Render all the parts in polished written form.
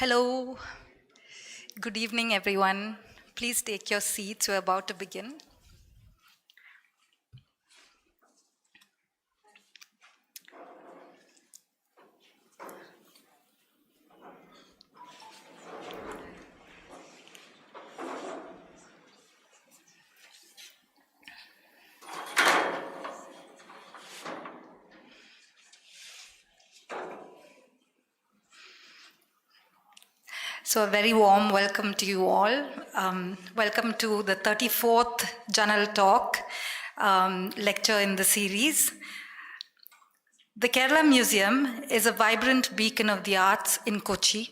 Hello, good evening, everyone. Please take your seats. We're about to begin. So, a very warm welcome to you all. Welcome to the 34th Journal Talk lecture in the series. The Kerala Museum is a vibrant beacon of the arts in Kochi.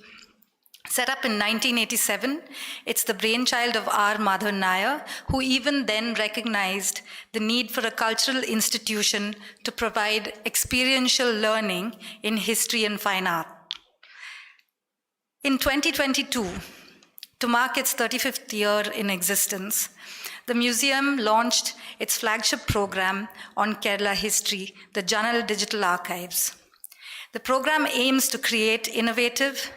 Set up in 1987, it's the brainchild of R. Madhavan Nair, who even then recognized the need for a cultural institution to provide experiential learning in history and fine art. In 2022, to mark its 35th year in existence, the museum launched its flagship program on Kerala history, the Journal Digital Archives. The program aims to create innovative,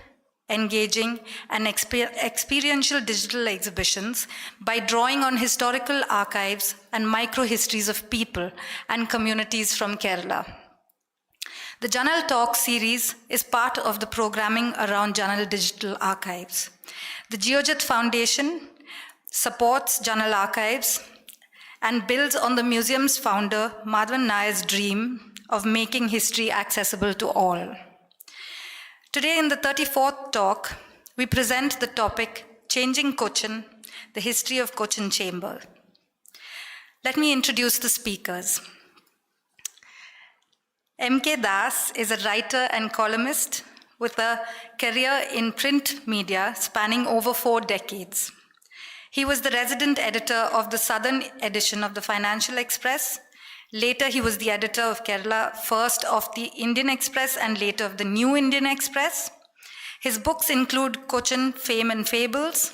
engaging, and experiential digital exhibitions by drawing on historical archives and micro-histories of people and communities from Kerala. The Journal Talk series is part of the programming around Journal Digital Archives. The Geojit Foundation supports Journal Archives and builds on the museum's founder, Madhavan Nair's dream of making history accessible to all. Today in the 34th talk, we present the topic, Changing Cochin, the History of Cochin Chamber. Let me introduce the speakers. M.K. Das is a writer and columnist with a career in print media spanning over 4 decades. He was the resident editor of the Southern edition of the Financial Express. Later, he was the editor of Kerala, first of the Indian Express and later of the New Indian Express. His books include Cochin, Fame and Fables,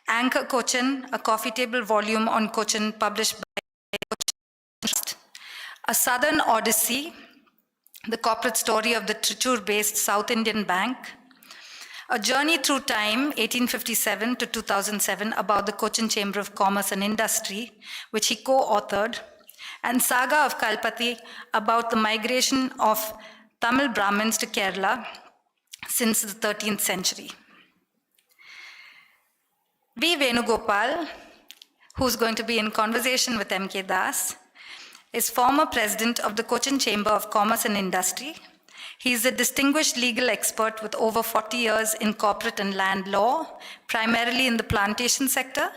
Anchor Cochin, a coffee table volume on Cochin published by Cochin Trust, A Southern Odyssey, the corporate story of the Trichur-based South Indian Bank, A Journey Through Time, 1857 to 2007, about the Cochin Chamber of Commerce and Industry, which he co-authored, and Saga of Kalpathy, about the migration of Tamil Brahmins to Kerala since the 13th century. V. Venugopal, who's going to be in conversation with M.K. Das, is former president of the Cochin Chamber of Commerce and Industry. He is a distinguished legal expert with over 40 years in corporate and land law, primarily in the plantation sector.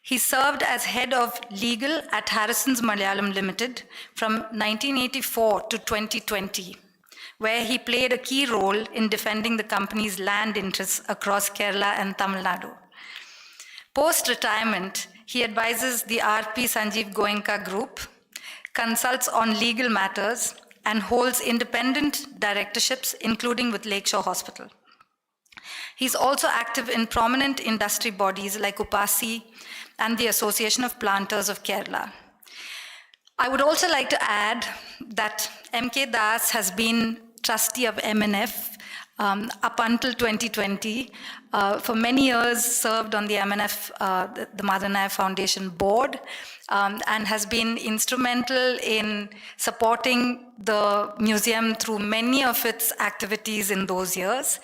He served as head of legal at Harrison's Malayalam Limited from 1984 to 2020, where he played a key role in defending the company's land interests across Kerala and Tamil Nadu. Post-retirement, he advises the R.P. Sanjeev Goenka Group, consults on legal matters, and holds independent directorships, including with Lakeshore Hospital. He's also active in prominent industry bodies like UPASI and the Association of Planters of Kerala. I would also like to add that M.K. Das has been trustee of MNF up until 2020. For many years served on the MNF, the Madhavan Nair Foundation board, and has been instrumental in supporting the museum through many of its activities in those years.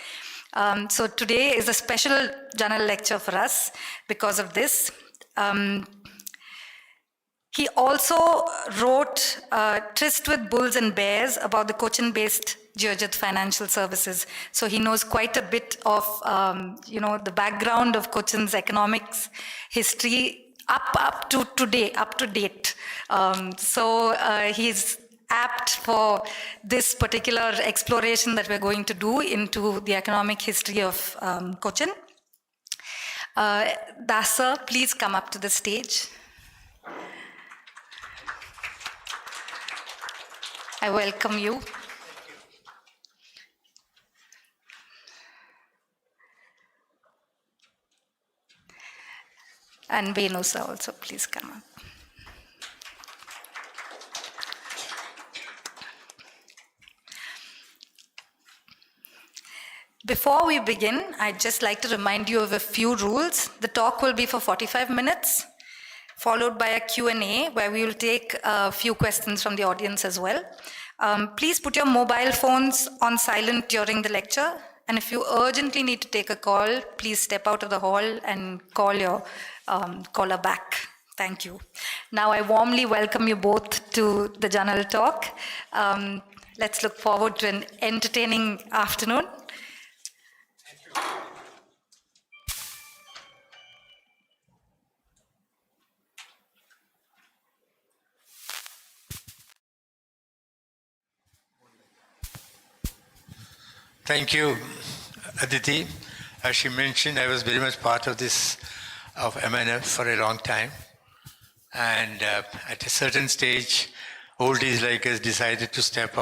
So today is a special journal lecture for us because of this. He also wrote Tryst with Bulls and Bears about the Cochin-based Geojit financial services. So he knows quite a bit of the background of Cochin's economics history up to today, up to date. So he's apt for this particular exploration that we're going to do into the economic history of Cochin. Das sir, please come up to the stage. I welcome you. And Venu sir also, please come up. Before we begin, I'd just like to remind you of a few rules. The talk will be for 45 minutes, followed by a Q&A where we will take a few questions from the audience as well. Please put your mobile phones on silent during the lecture. And if you urgently need to take a call, please step out of the hall and call your caller back. Thank you. Now I warmly welcome you both to the Journal Talk. Let's look forward to an entertaining afternoon. Thank you, Aditi. As she mentioned, I was very much part of this, of MNF for a long time. And at a certain stage, oldies like us decided to step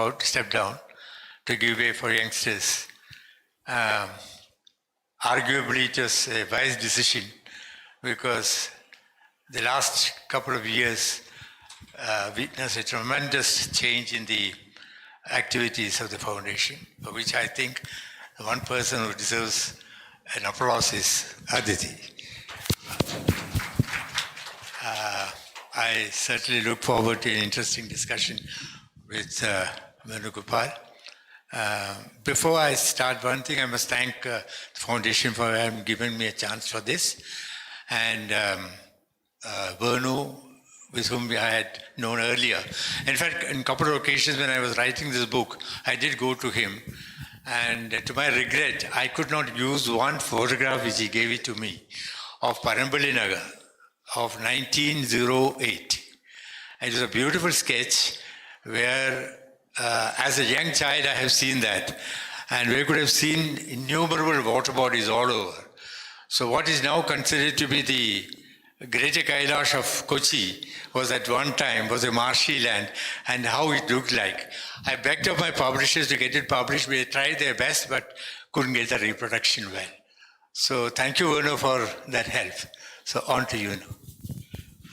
down, to give way for youngsters. Arguably, it was a wise decision because the last couple of years witnessed a tremendous change in the activities of the foundation, for which I think the one person who deserves an applause is Aditi. I certainly look forward to an interesting discussion with Venugopal. Before I start, one thing I must thank the foundation for having given me a chance for this, and Venu, with whom I had known earlier. In fact, on a couple of occasions when I was writing this book, I did go to him, and to my regret, I could not use one photograph which he gave it to me of Parambali Nagar of 1908. It was a beautiful sketch where, as a young child, I have seen that, and we could have seen innumerable water bodies all over. So what is now considered to be the Greater Kailash of Kochi was at one time was a marshy land, and how it looked like. I begged of my publishers to get it published. They tried their best, but couldn't get the reproduction well. So thank you, Uno, for that help. So on to you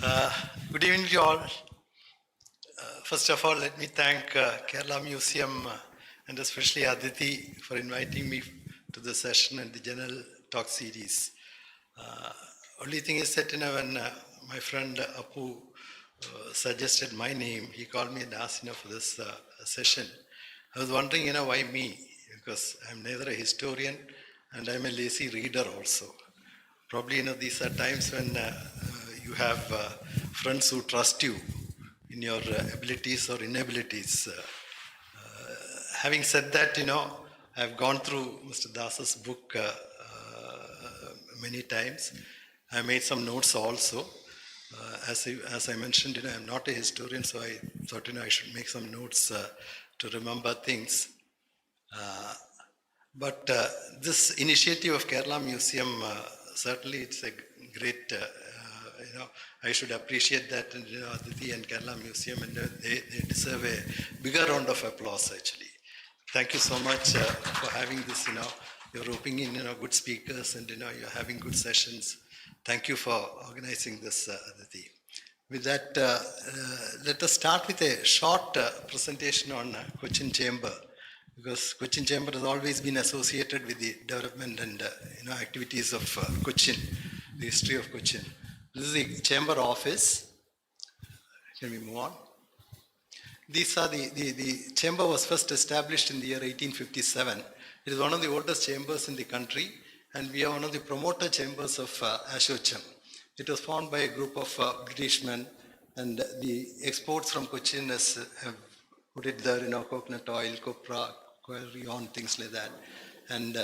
now. Good evening to all. First of all, let me thank Kerala Museum and especially Aditi for inviting me to the session and the general talk series. Only thing is that when my friend Apu suggested my name, he called me and asked for this session. I was wondering why me, because I'm neither a historian and I'm a lazy reader also. Probably these are times when you have friends who trust you in your abilities or inabilities. Having said that, I've gone through Mr. Das's book many times. I made some notes also. As I mentioned, I'm not a historian, so I thought I should make some notes to remember things. But this initiative of Kerala Museum, certainly it's a great, I should appreciate that, Aditi and Kerala Museum, and they deserve a bigger round of applause actually. Thank you so much for having this, you're roping in good speakers and you're having good sessions. Thank you for organizing this, Aditi. With that, let us start with a short presentation on Cochin Chamber, because Cochin Chamber has always been associated with the development and activities of Cochin, the history of Cochin. This is the Chamber office. Can we move on? These are the chamber was first established in the year 1857. It is one of the oldest chambers in the country, and we are one of the promoter chambers of Ashocham. It was formed by a group of British men, and the exports from Cochin have put it there, coconut oil, copra, quarry on, things like that. And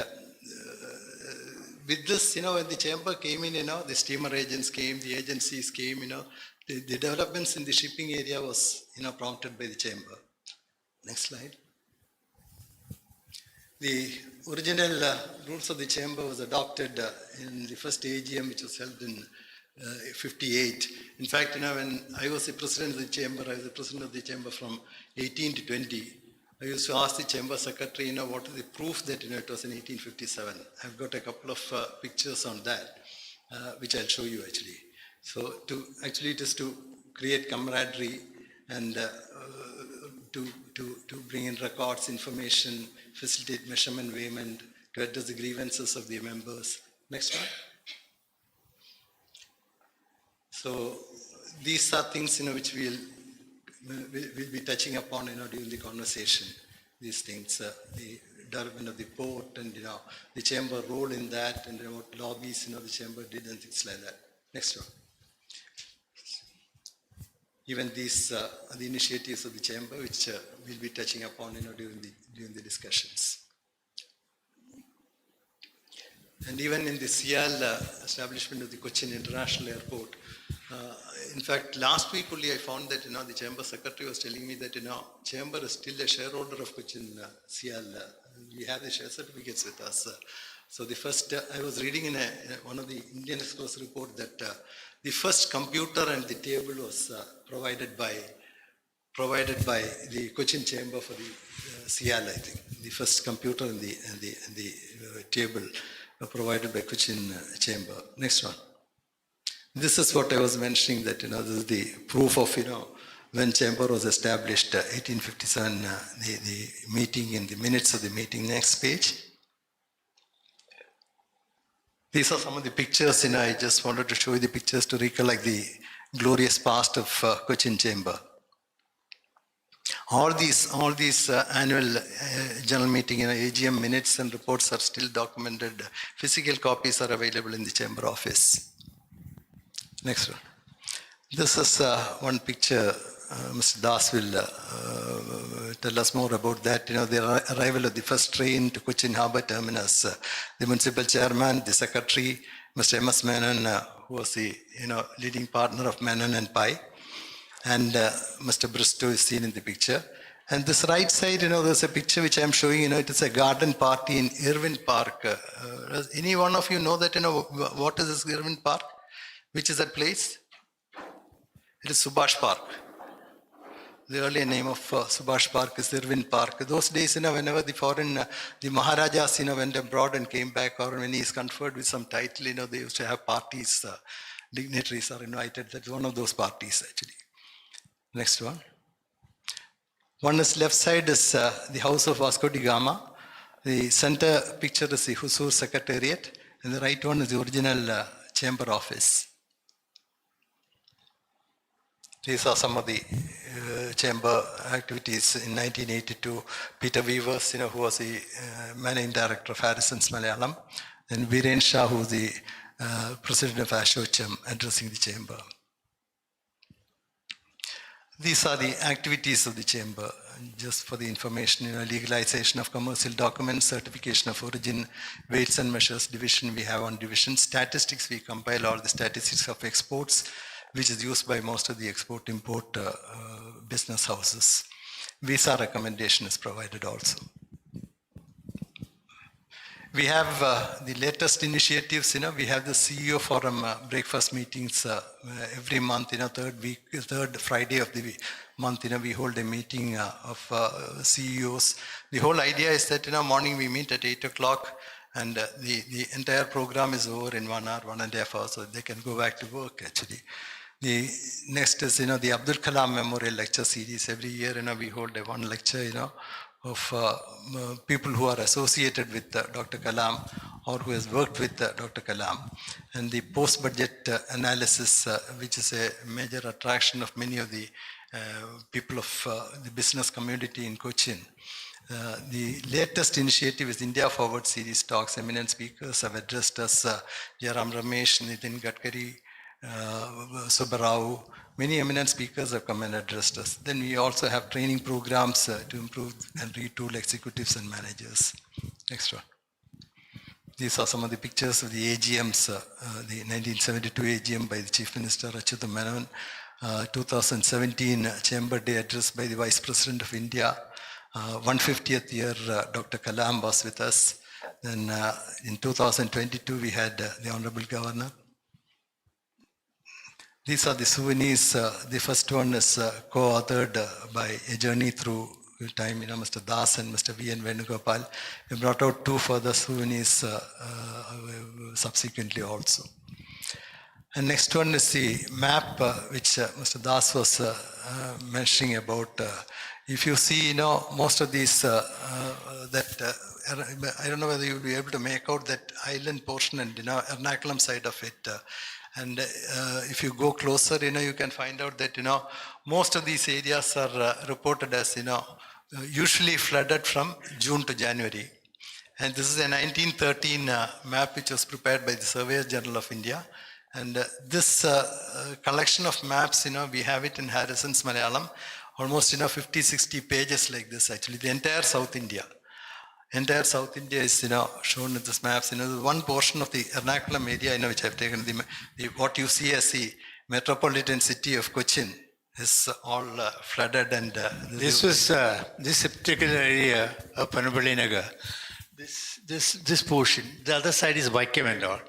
with this, when the chamber came in, the steamer agents came, the agencies came, the developments in the shipping area was, prompted by the chamber. Next slide. The original rules of the chamber was adopted in the first AGM, which was held in 58. In fact, when I was the president of the chamber, I was the president of the chamber from 18 to 20. I used to ask the chamber secretary, what is the proof that it was in 1857. I've got a couple of pictures on that, which I'll show you actually. So it is to create camaraderie and to bring in records, information, facilitate measurement, weighment, to address the grievances of the members. Next one. So these are things which we'll be touching upon during the conversation. These things, the development of the port and the chamber role in that, and what lobbies the chamber did and things like that. Next one. Even these are the initiatives of the chamber, which we'll be touching upon during the discussions. And even in the CIAL establishment of the Cochin International Airport, in fact, last week only I found that the chamber secretary was telling me that chamber is still a shareholder of Cochin CIAL. We have the share certificates with us. So the first, I was reading in one of the Indian Express report that the first computer and the table was provided by the Cochin Chamber for the CIAL, I think. The first computer and the table were provided by Cochin Chamber. Next one. This is what I was mentioning, that this is the proof of when chamber was established, 1857, the meeting, in the minutes of the meeting. Next page. These are some of the pictures. I just wanted to show you the pictures to recollect the glorious past of Cochin Chamber. All these annual general meeting, AGM minutes and reports are still documented. Physical copies are available in the chamber office. Next one. This is one picture. Mr. Das will tell us more about that. The arrival of the first train to Cochin Harbour Terminus. The municipal chairman, the secretary, Mr. M.S. Menon, who was the leading partner of Menon and Pai, and Mr. Bristow is seen in the picture. And this right side, there's a picture which I'm showing. It is a garden party in Irwin Park. Does any one of you know that? What is this Irwin Park? Which is that place? It is Subhash Park. The earlier name of Subhash Park is Irwin Park. Those days, whenever the Maharajas, went abroad and came back, or when he is conferred with some title, they used to have parties. Dignitaries are invited. That's one of those parties, actually. Next one. One is left side is the house of Vasco da Gama. The center picture is the Husur Secretariat, and the right one is the original chamber office. These are some of the chamber activities in 1982. Peter Weavers, who was the managing director of Harrison's Malayalam, and Viren Shah, who was the president of Ashocham, addressing the chamber. These are the activities of the chamber, just for the information, legalization of commercial documents, certification of origin, weights and measures division we have on division, statistics, we compile all the statistics of exports, which is used by most of the export-import business houses. Visa recommendation is provided also. We have the latest initiatives. We have the CEO Forum breakfast meetings every month. Third Friday of the month. We hold a meeting of CEOs. The whole idea is that morning we meet at 8 o'clock, and the entire program is over in 1 hour, 1.5 hours, so they can go back to work actually. The next is the Abdul Kalam Memorial Lecture Series. Every year we hold one lecture of people who are associated with Dr. Kalam or who has worked with Dr. Kalam. And the post-budget analysis, which is a major attraction of many of the people of the business community in Cochin. The latest initiative is India Forward Series talks. Eminent speakers have addressed us, Jairam Ramesh, Nitin Gadkari, Subbarao. Many eminent speakers have come and addressed us. Then we also have training programs to improve and retool executives and managers. Next one. These are some of the pictures of the AGMs, the 1972 AGM by the Chief Minister Achyuta Menon, 2017 Chamber Day address by the Vice President of India, 150th year Dr. Kalam was with us. Then in 2022 we had the Honorable Governor. These are the souvenirs. The first one is co-authored by A Journey Through Time, Mr. Das and Mr. V.N. Venugopal. We brought out 2 further souvenirs subsequently also. And next one is the map which Mr. Das was mentioning about. If you see, most of these I don't know whether you'll be able to make out that island portion and Ernakulam side of it. And if you go closer, you can find out that most of these areas are reported as usually flooded from June to January. And this is a 1913 map which was prepared by the Surveyor General of India. And this collection of maps, we have it in Harrison's Malayalam, almost 50, 60 pages like this actually, the entire South India. Entire South India is shown in these maps. One portion of the Ernakulam area, which I've taken, what you see as the metropolitan city of Cochin is all flooded. And this particular area of Perumbadappu Nagar. This portion, the other side is Vaikam and all.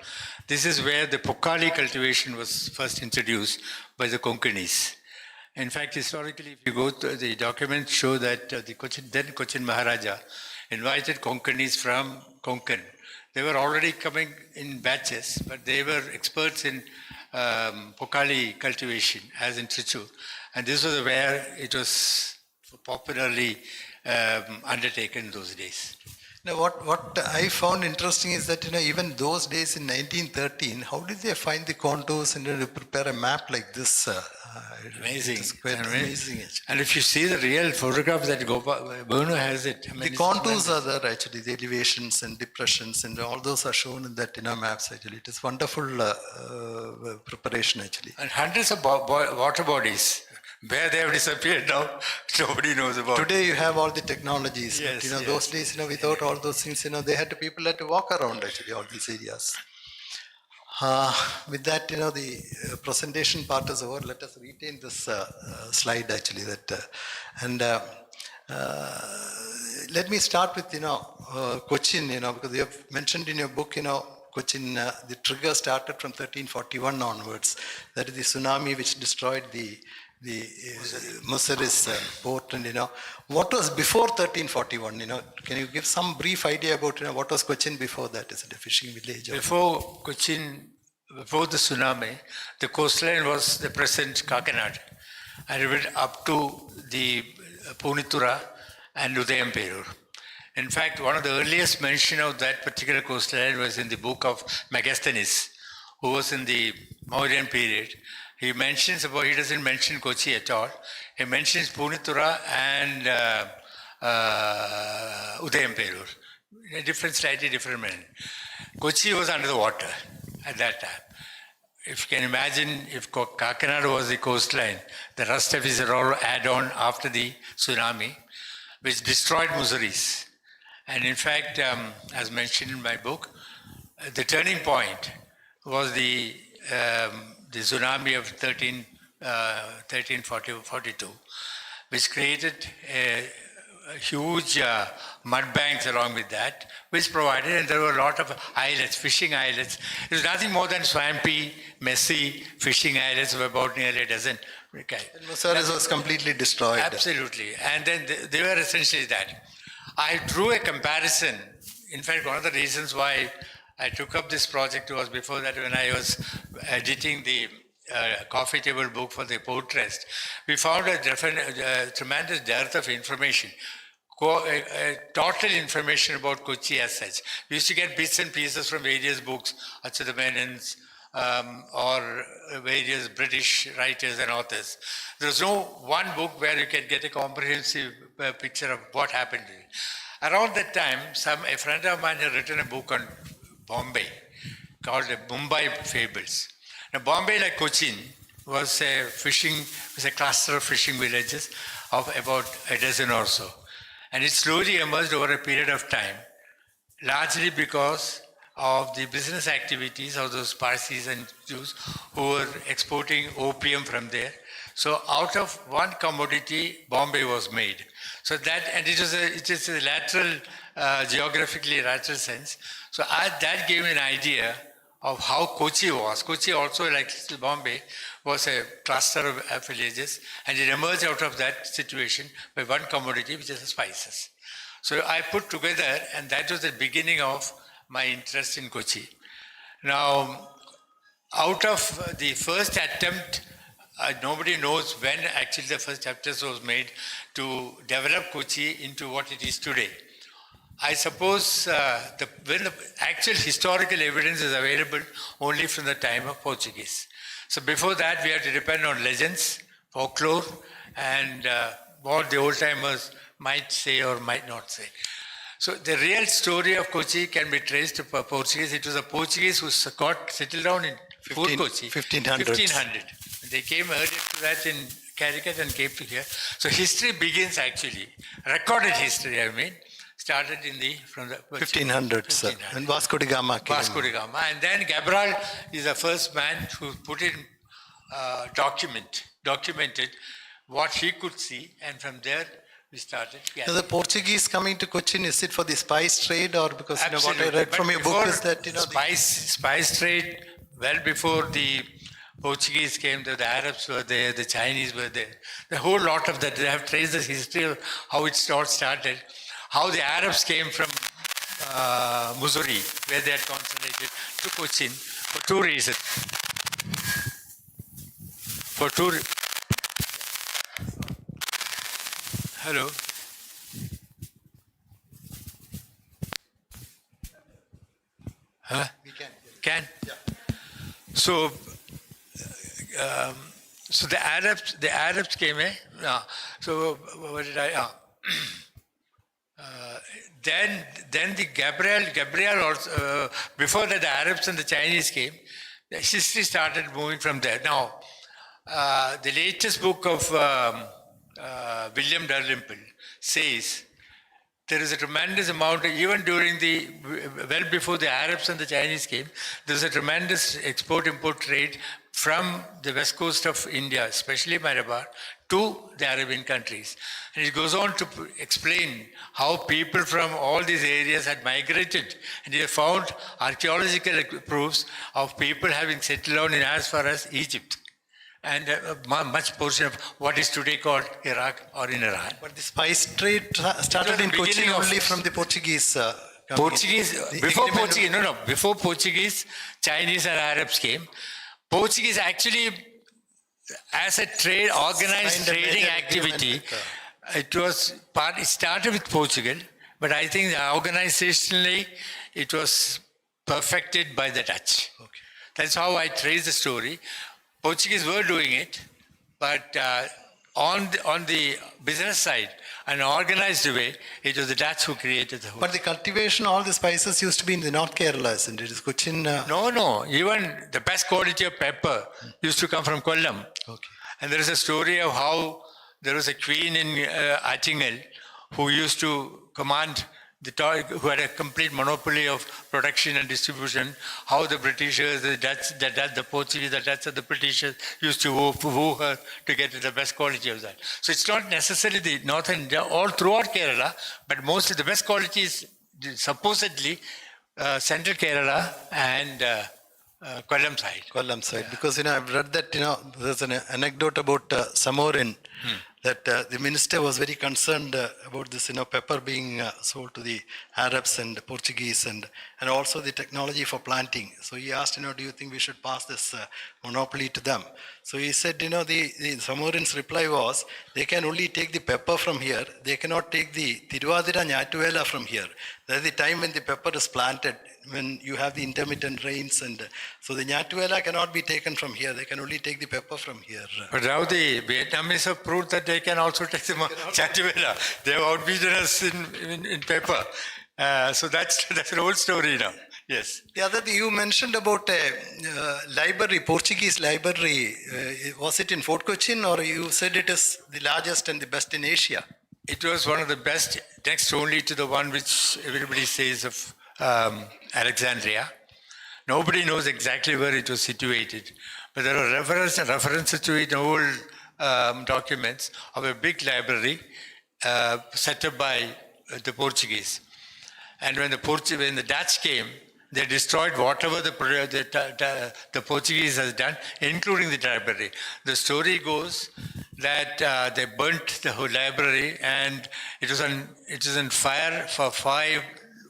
This is where the Pokali cultivation was first introduced by the Konkanis. In fact, historically, if you go to the documents, show that the Cochin Maharaja invited Konkanis from Konkan. They were already coming in batches, but they were experts in Pokali cultivation, as in Trichur. And this was where it was popularly undertaken in those days. Now, what I found interesting is that, even those days in 1913, how did they find the contours and prepare a map like this? Amazing. It's quite amazing. Actually. And if you see the real photograph that Bruno has it. The contours are there actually, the elevations and depressions and all those are shown in that maps actually. It is wonderful preparation actually. And hundreds of water bodies. Where they have disappeared now, nobody knows about. Today you have all the technologies. Yes, but, those days, without all those things, people had to walk around actually all these areas. With that, the presentation part is over. Let us retain this slide actually. Let me start with Cochin. Because you have mentioned in your book, Cochin. The trigger started from 1341 onwards. That is the tsunami which destroyed the Musaris port, and what was before 1341? Can you give some brief idea about what was Cochin before that? Is it a fishing village? Before Cochin, before the tsunami, the coastline was the present Kakinad, and it went up to the Punitura and Udayamperur. In fact, one of the earliest mention of that particular coastline was in the book of Megasthenes, who was in the Mauryan period. He doesn't mention Kochi at all. He mentions Punitura and Udayamperur in a slightly different manner. Kochi was under the water at that time. If you can imagine, if Kakinada was the coastline, the rest of it is all add-on after the tsunami, which destroyed Musaris. And in fact, as mentioned in my book, the turning point was the tsunami of 1342, which created a huge mud banks along with that, which provided, and there were a lot of islets, fishing islets. It was nothing more than swampy, messy fishing islets of about nearly a dozen. Okay. Musaris was completely destroyed. Absolutely. And then they were essentially that. I drew a comparison. In fact, one of the reasons why I took up this project was before that, when I was editing the coffee table book for the Port Trust, we found a tremendous dearth of information, total information about Kochi as such. We used to get bits and pieces from various books, Achyuta Menon's, or various British writers and authors. There was no one book where you can get a comprehensive picture of what happened. Around that time, a friend of mine had written a book on Bombay called the Mumbai Fables. Now, Bombay, like Cochin, was a cluster of fishing villages of about a dozen or so. And it slowly emerged over a period of time, largely because of the business activities of those Parsis and Jews who were exporting opium from there. So out of one commodity, Bombay was made. So that, and it is a lateral, geographically lateral sense. So that gave me an idea of how Kochi was. Kochi also, like Bombay, was a cluster of villages, and it emerged out of that situation by one commodity, which is the spices. So I put together, and that was the beginning of my interest in Kochi. Now, out of the first attempt, nobody knows when actually the first attempt was made to develop Kochi into what it is today. I suppose when the actual historical evidence is available only from the time of Portuguese. So before that, we have to depend on legends, folklore, and what the old-timers might say or might not say. So the real story of Kochi can be traced to Portuguese. It was the Portuguese who got settled down in Fort Kochi. 1500. They came earlier to that in Calicut and came to here. So history begins actually, recorded history I mean, started from the 1500s. And Vasco da Gama came. Vasco da Gama. And then Cabral is the first man who put in documented what he could see, and from there we started. So the Portuguese coming to Cochin, is it for the spice trade, or because what I read But from your book is that spice trade, well before the Portuguese came, the Arabs were there, the Chinese were there. The whole lot of that, they have traced the history of how it all started, how the Arabs came from Missouri, where they had concentrated, to Cochin for two reasons. Hello. Huh? we can. Can? Yeah. So, so the Arabs came, So what did I? Then the Gabriel also. Before that, the Arabs and the Chinese came. The history started moving from there. Now, the latest book of William Dalrymple says there is a tremendous amount, even during well before the Arabs and the Chinese came, there was a tremendous export-import trade from the west coast of India, especially Malabar, to the Arabian countries. And it goes on to explain how people from all these areas had migrated, and they found archaeological proofs of people having settled down in as far as Egypt, and much portion of what is today called Iraq or in Iran. But the spice trade started in Cochin only from the Portuguese. Before Portuguese, Chinese and Arabs came. Portuguese actually, as a trade, organized trading activity, it started with Portugal, but I think organizationally it was perfected by the Dutch. Okay. That's how I trace the story. Portuguese were doing it, but on the business side, an organized way, it was the Dutch who created the whole. But the cultivation, all the spices used to be in the North Kerala, isn't it? Is Cochin? No. Even the best quality of pepper used to come from Kollam. Okay. And there is a story of how there was a queen in Attingal who used to command who had a complete monopoly of production and distribution, how the Britishers, the Dutch, the Portuguese, the Dutch and the Britishers used to woo her to get the best quality of that. So it's not necessarily the northern India, all throughout Kerala, but mostly the best quality is supposedly central Kerala and Kollam side. Kollam side. Because, I've read that, there's an anecdote about Samorin, that the minister was very concerned about this, pepper being sold to the Arabs and the Portuguese and also the technology for planting. So he asked, do you think we should pass this monopoly to them? So he said, the Samorin's reply was, they can only take the pepper from here. They cannot take the Tiruvadira Nyatuela from here. That's the time when the pepper is planted, when you have the intermittent rains. And so the Nyatuela cannot be taken from here. They can only take the pepper from here. But now the Vietnamese have proved that they can also take the Nyatuela. They have outbeaten us in pepper. So that's an old story now. Yes. The other thing you mentioned about a library, Portuguese library, was it in Fort Cochin, or you said it is the largest and the best in Asia? It was one of the best, next only to the one which everybody says of Alexandria. Nobody knows exactly where it was situated, but there are references to it in old documents of a big library set up by the Portuguese. And when the Dutch came, they destroyed whatever the Portuguese has done, including the library. The story goes that they burnt the whole library, and it was on fire for 5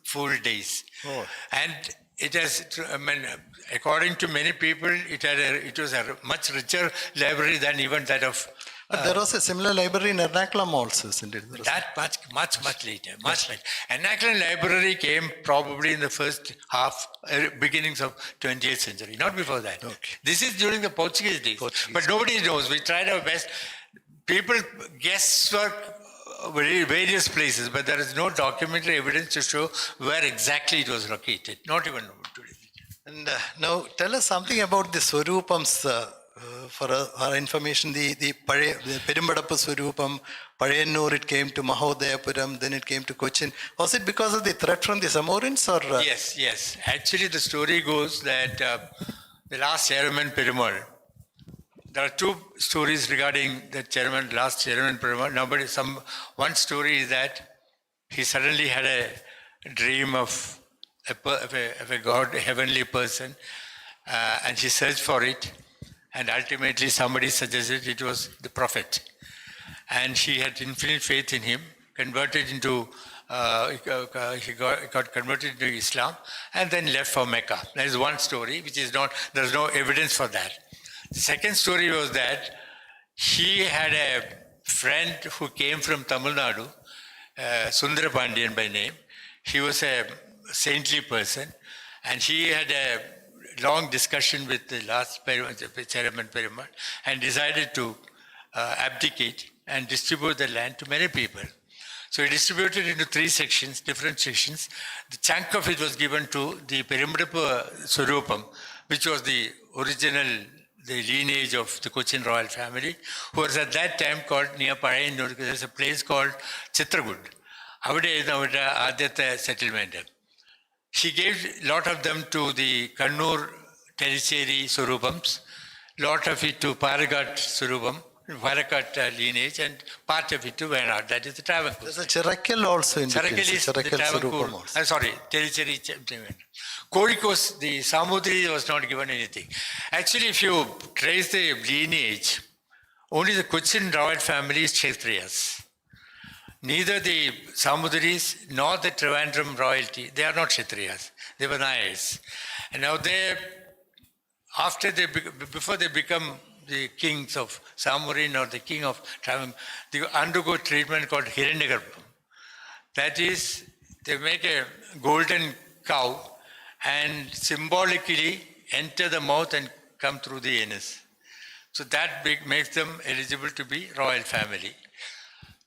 full days. Oh. And it has, I mean, according to many people, it was a much richer library than even that of. But there was a similar library in Ernakulam also, isn't it? That much later, much later. Ernakulam library came probably in the first half, beginnings of 20th century, not before that. Okay. This is during the Portuguese days. But nobody knows. We tried our best. People guesswork various places, but there is no documentary evidence to show where exactly it was located. Not even today. And now tell us something about the Swarupams. For our information, the Perumbadappu Swarupam, Pazhannur, it came to Mahodayapuram, then it came to Cochin. Was it because of the threat from the Samorins? Or Yes. Actually, the story goes that the last chairman Perumal, there are two stories regarding the last chairman Perumal. One story is that he suddenly had a dream of a God, a heavenly person, and he searched for it. And ultimately somebody suggested it was the prophet. And he had infinite faith in him, converted into, he got converted into Islam, and then left for Mecca. That is one story, which is not, there's no evidence for that. The second story was that he had a friend who came from Tamil Nadu, Sundara Pandian by name. He was a saintly person, and he had a long discussion with the last chairman Perumal and decided to abdicate and distribute the land to many people. So he distributed into 3 sections, different sections. The chunk of it was given to the Perumbadappu Swarupam, which was the original, the lineage of the Cochin royal family, who was at that time called near Pazhannur. There's a place called Chitragud. Avade Adhyatha settlement. He gave a lot of them to the Kannur Tellicherry Swarupams, lot of it to Paragat Swarupam, Paragat lineage, and part of it to Wayanad. That is the Travancore. There's a Chirakkal also in the case. Is the Travancore. I'm sorry, Tellicherry. Kodikos, the Samudri was not given anything. Actually, if you trace the lineage, only the Cochin royal family is Kshatriyas. Neither the Samudaris nor the Trivandrum royalty, they are not Kshatriyas. They were Nayars. And now before they become the kings of Samurin or the king of Travancore, they undergo treatment called Hiranyagarbham. That is, they make a golden cow and symbolically enter the mouth and come through the anus. So that makes them eligible to be royal family.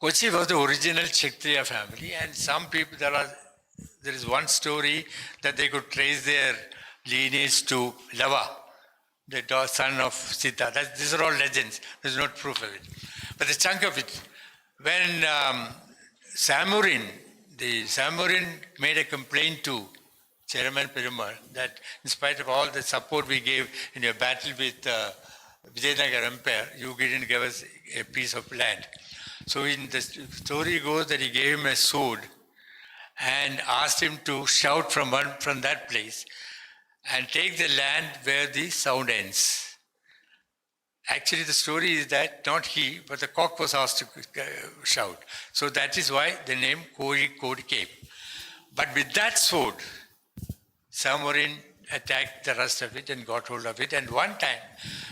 Kochi was the original Kshatriya family, and some people, there is one story that they could trace their lineage to Lava, the son of Sita. These are all legends. There's no proof of it. But the chunk of it, when the Samurin made a complaint to Chairman Perumal that in spite of all the support we gave in your battle with Vijayanagar Empire, you didn't give us a piece of land. So in the story goes that he gave him a sword and asked him to shout from that place and take the land where the sound ends. Actually, the story is that not he, but the cock was asked to shout. So that is why the name Kozhikode came. But with that sword, Samorin attacked the rest of it and got hold of it. And one time,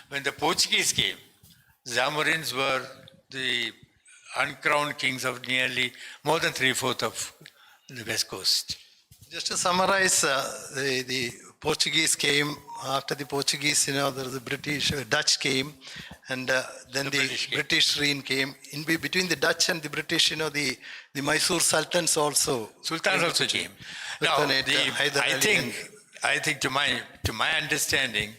when the Portuguese came, Zamorins were the uncrowned kings of nearly more than 3/4 of the west coast. Just to summarize, the Portuguese came. After the Portuguese, there was the Dutch came, and then the British reign came. In between the Dutch and the British, the Mysore Sultans also. Sultans also came. Now, I think to my understanding,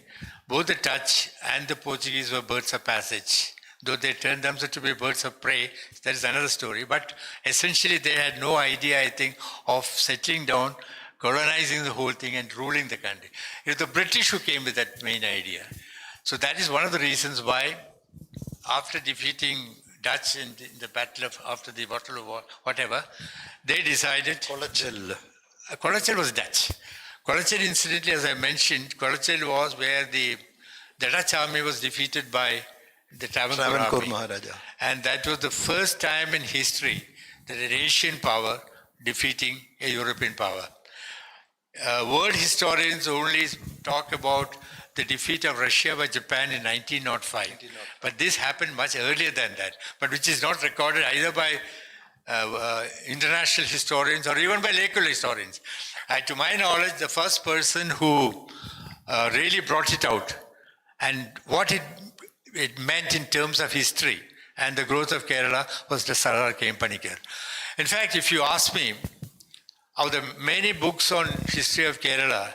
both the Dutch and the Portuguese were birds of passage. Though they turned themselves to be birds of prey, that is another story. But essentially, they had no idea, I think, of settling down, colonizing the whole thing, and ruling the country. It was the British who came with that main idea. So that is one of the reasons why, after defeating Dutch in the battle of after the Battle of War, whatever, they decided. Kolachel was Dutch. Kolachel, incidentally, as I mentioned, Kolachel was where the Dutch army was defeated by the Travancore Maharaja. And that was the first time in history that an Asian power defeating a European power. World historians only talk about the defeat of Russia by Japan in 1905. But this happened much earlier than that, but which is not recorded either by international historians or even by local historians. To my knowledge, the first person who really brought it out and what it meant in terms of history and the growth of Kerala was the Sardar K. M. Panikkar. In fact, if you ask me, of the many books on history of Kerala,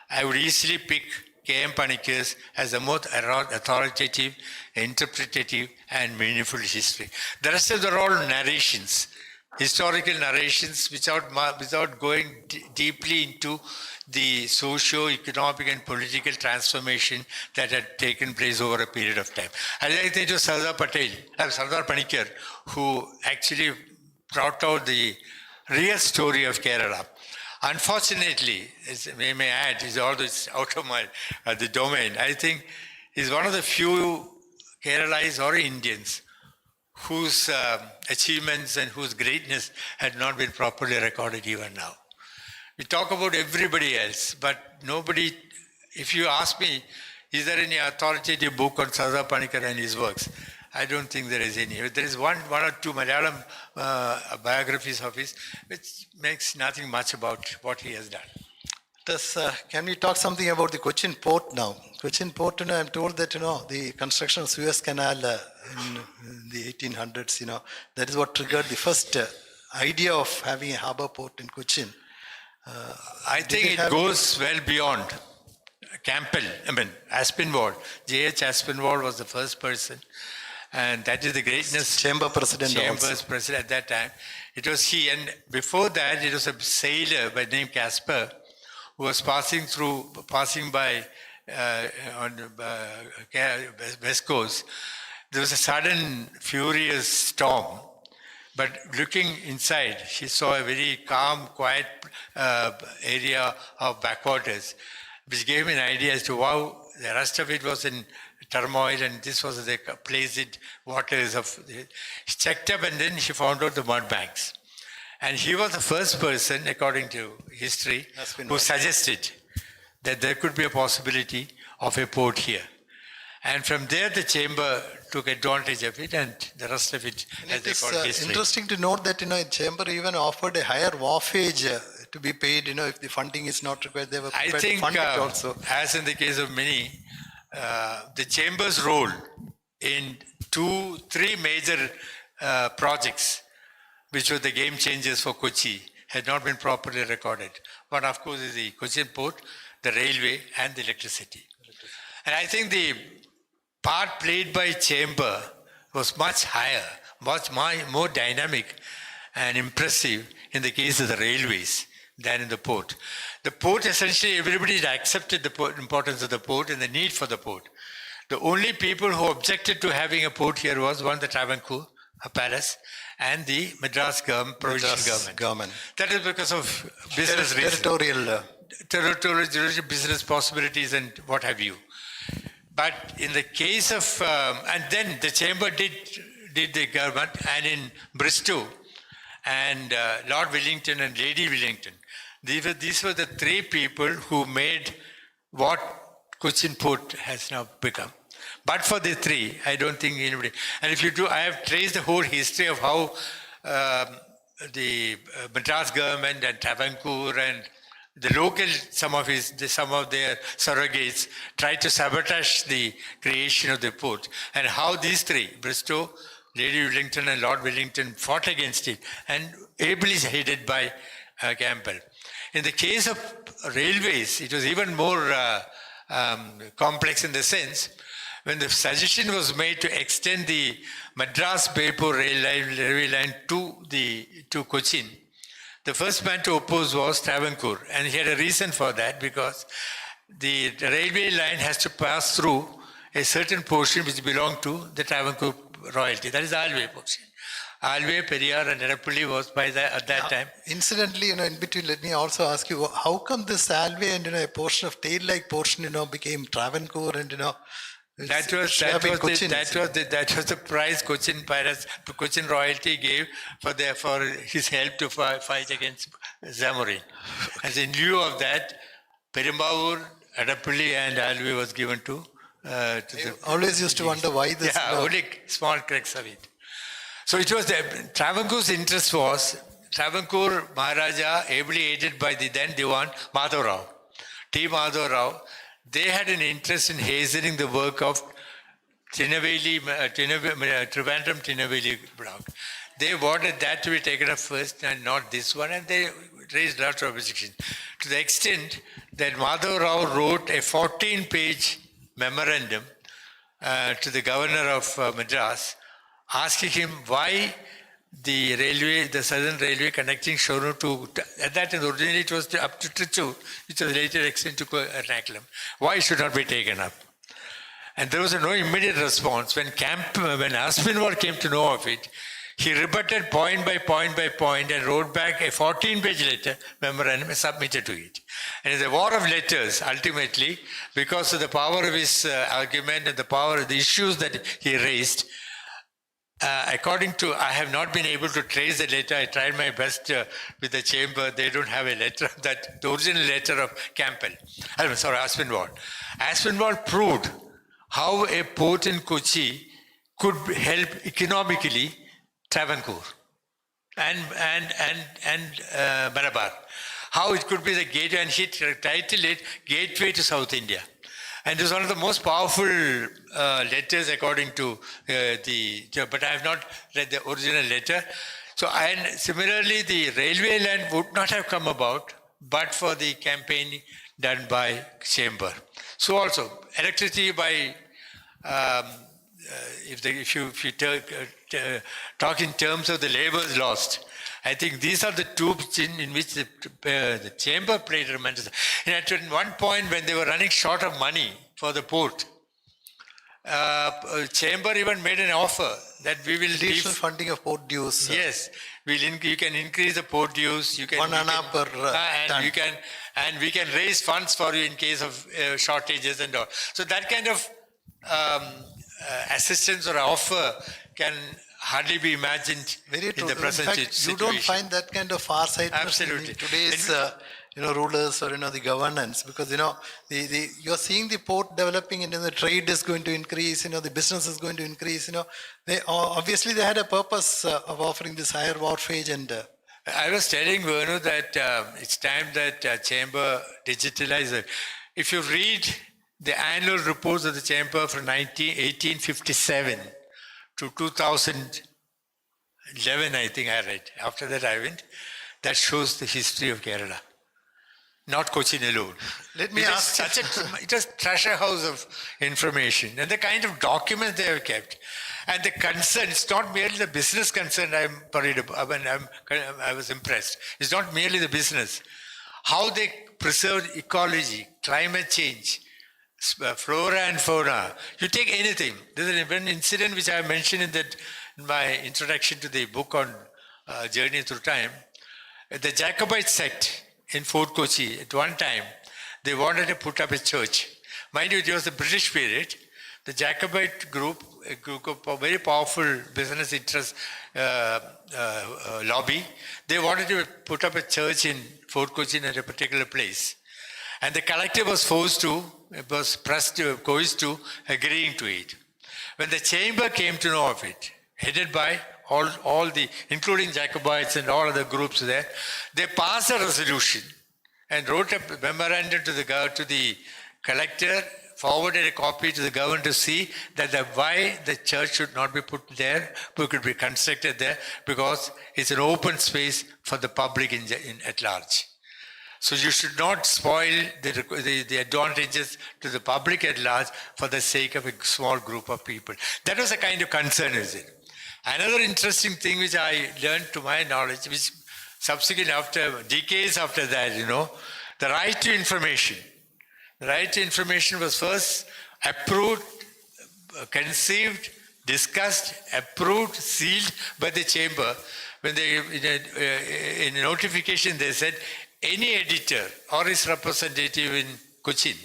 I would easily pick K. M. Panikkar's as the most authoritative, interpretative, and meaningful history. The rest of them are all narrations, historical narrations, without going deeply into the socio-economic and political transformation that had taken place over a period of time. I think it was Sardar Panikkar, who actually brought out the real story of Kerala. Unfortunately, I may add, although it's out of my the domain, I think he's one of the few Keralais or Indians whose achievements and whose greatness had not been properly recorded even now. We talk about everybody else, but nobody, if you ask me, is there any authoritative book on Sardar Panikkar and his works? I don't think there is any. There is one or two Malayalam biographies of his, which makes nothing much about what he has done. Can we talk something about the Cochin Port now? Cochin Port, I'm told that, the construction of Suez Canal in the 1800s, that is what triggered the first idea of having a harbour port in Cochin. I think it goes well beyond Aspinwall. J.H. Aspinwall was the first person. And that is the greatness. Chamber president president at that time. It was he. And before that, it was a sailor by name Casper who was passing by on the west coast. There was a sudden furious storm. But looking inside, she saw a very calm, quiet area of backwaters, which gave me an idea as to how the rest of it was in turmoil, and this was the placid waters of. She checked up, and then she found out the mud banks. And he was the first person, according to history, who suggested that there could be a possibility of a port here. And from there, the chamber took advantage of it, and the rest of it has recorded history. It's interesting to note that, chamber even offered a higher wharfage to be paid, if the funding is not required. They were prepared to fund it also. As in the case of many, the chamber's role in 3 major projects, which were the game changers for Kochi, had not been properly recorded. One, of course, is the Cochin Port, the railway, and the electricity. And I think the part played by chamber was much higher, much more dynamic and impressive in the case of the railways than in the port. The port, essentially, everybody had accepted the importance of the port and the need for the port. The only people who objected to having a port here was the Travancore Palace and the Madras provincial government. That is because of business reasons. Territorial business possibilities and what have you. But in the case of, and then the chamber did the government, and in Bristol, and Lord Wellington and Lady Wellington, these were the 3 people who made what Cochin Port has now become. But for the 3, I don't think anybody. And if you do, I have traced the whole history of how the Madras government and Travancore and the local, some of their surrogates tried to sabotage the creation of the port, and how these 3, Bristow, Lady Wellington and Lord Wellington, fought against it, and ably headed by Campbell. In the case of railways, it was even more complex in the sense, when the suggestion was made to extend the Madras-Baipur railway line to Cochin, the first man to oppose was Travancore, and he had a reason for that, because the railway line has to pass through a certain portion which belonged to the Travancore royalty. That is the Alway portion. Alway, Periyar and Edappally was at that time. Incidentally, in between, let me also ask you, how come this Alway and, a portion of tail-like portion, became Travancore and, That was the prize Cochin pirates to Cochin royalty gave for his help to fight against Zamorin. As in lieu of that, Perumbadappu, Adapulli and Alvi was given to the, always used to wonder why this. yeah, only small cracks of it. So it was Travancore's interest was Travancore Maharaja, ably aided by the then Diwan Madhav Rao, T. Madhav Rao. They had an interest in hastening the work of Trivandrum Tinaveli block. They wanted that to be taken up first and not this one, and they raised lots of objection. To the extent that Madhav Rao wrote a 14-page memorandum to the governor of Madras, asking him why the Southern Railway connecting Shorur to, at that time originally it was up to Trichur, which was later extended to Ernakulam, why it should not be taken up. And there was no immediate response. When Aspinwall came to know of it, he rebutted point by point by point and wrote back a 14-page letter, memorandum, and submitted to it. And it's a war of letters, ultimately, because of the power of his argument and the power of the issues that he raised. According to, I have not been able to trace the letter. I tried my best with the chamber. They don't have a letter of that, the original letter of Aspinwall. Aspinwall proved how a port in Kochi could help economically Travancore and Malabar. How it could be the gateway, and he titled it Gateway to South India. And it was one of the most powerful letters according to but I have not read the original letter. So, and similarly, the railway land would not have come about but for the campaign done by Chamber. So also, electricity by, if you talk in terms of the labours lost, I think these are the two in which the Chamber played a tremendous. And at one point when they were running short of money for the port, Chamber even made an offer that we will additional funding of port dues. Yes, you can increase the port dues. You can 1 anna per ton. And we can raise funds for you in case of shortages and all. So that kind of assistance or offer can hardly be imagined in the present situation. You don't find that kind of farsightedness Absolutely. in today's rulers or the governance, because you're seeing the port developing and the trade is going to increase, the business is going to increase. They obviously they had a purpose of offering this higher wharfage and. I was telling Venu that it's time that Chamber digitalize. If you read the annual reports of the Chamber from 1857 to 2011, I think I read. After that I went. That shows the history of Kerala. Not Cochin alone. Let me ask. It was treasure house of information and the kind of documents they have kept. And the concern, it's not merely the business concern I'm worried about. I was impressed. It's not merely the business. How they preserved ecology, climate change, flora and fauna. You take anything. There's an incident which I mentioned in my introduction to the book on Journey Through Time. The Jacobite sect in Fort Kochi, at one time, they wanted to put up a church. Mind you, it was the British period. The Jacobite group, a group of very powerful business interest lobby, they wanted to put up a church in Fort Kochi at a particular place. And the collector was coerced to agreeing to it. When the Chamber came to know of it, headed by all the, including Jacobites and all other groups there, they passed a resolution and wrote a memorandum to the collector, forwarded a copy to the government to see that why the church should not be put there, but could be constructed there, because it's an open space for the public at large. So you should not spoil the advantages to the public at large for the sake of a small group of people. That was a kind of concern, is it? Another interesting thing which I learned to my knowledge, which subsequently decades after that, the right to information. The right to information was first approved, conceived, discussed, approved, sealed by the Chamber. When they, in a notification, they said, any editor or his representative in Cochin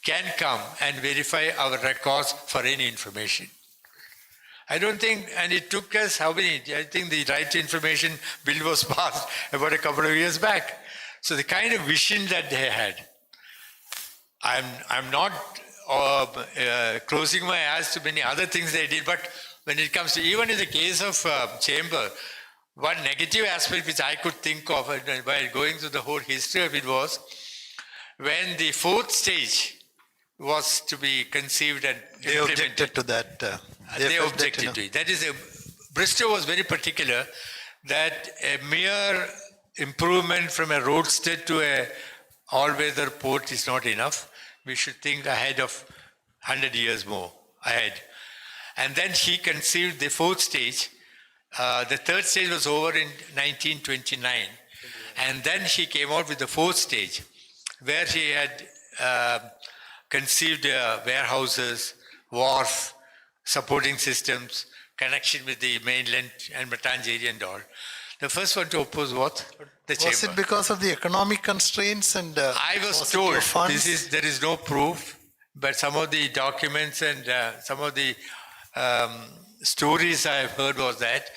can come and verify our records for any information. I don't think, and it took us how many? I think the Right to Information Bill was passed about a couple of years back. So the kind of vision that they had, I'm not closing my eyes to many other things they did, but when it comes to, even in the case of Chamber, one negative aspect which I could think of while going through the whole history of it was when the fourth stage was to be conceived and They objected to that. they objected to it. That is, Bristow was very particular that a mere improvement from a roadstead to a all-weather port is not enough. We should think ahead of 100 years more ahead. And then he conceived the fourth stage. The third stage was over in 1929. And then he came out with the fourth stage, where he had conceived warehouses, wharf, supporting systems, connection with the mainland and Matanjeri and all. The first one to oppose what? The Chamber. Was it because of the economic constraints and I was told, there is no proof, but some of the documents and some of the stories I have heard was that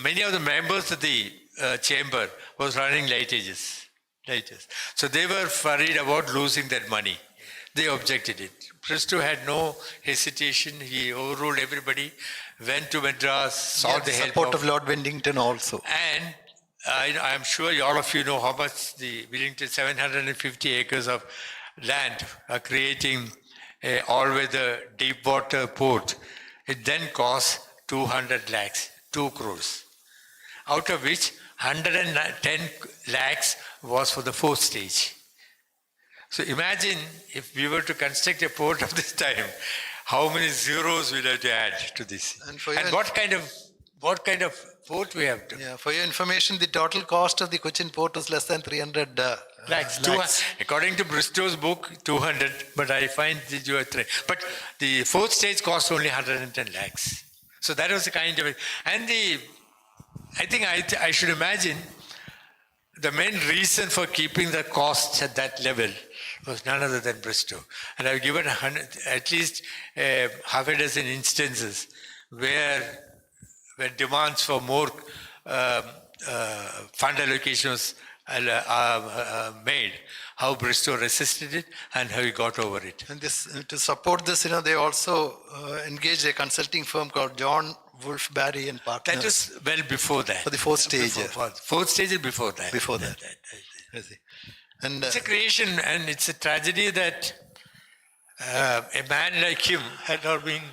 many of the members of the chamber was running lightages. So they were worried about losing that money. They objected it. Bristow had no hesitation. He overruled everybody, went to Madras, sought the help support of Lord Wellington also. And I'm sure all of you know how much the Wellington 750 acres of land are creating a all-weather deep water port. It then cost 200 lakhs, 2 crores, out of which 110 lakhs was for the fourth stage. So imagine if we were to construct a port of this time, how many zeros we'll have to add to this? And what kind of port we have to? Yeah, for your information, the total cost of the Cochin port was less than 300 lakhs. According to Bristow's book, 200, but I find that you are 3. But the fourth stage cost only 110 lakhs. So that was the kind of it. And I think I should imagine the main reason for keeping the costs at that level was none other than Bristow. And I've given at least half a dozen instances where demands for more fund allocations made, how Bristow resisted it and how he got over it. And this, to support this, they also engaged a consulting firm called John Wolf Barry and Partners. That was well before that. For the fourth stage. Fourth stage is before that. Before that. And it's a creation, and it's a tragedy that a man like him had not been.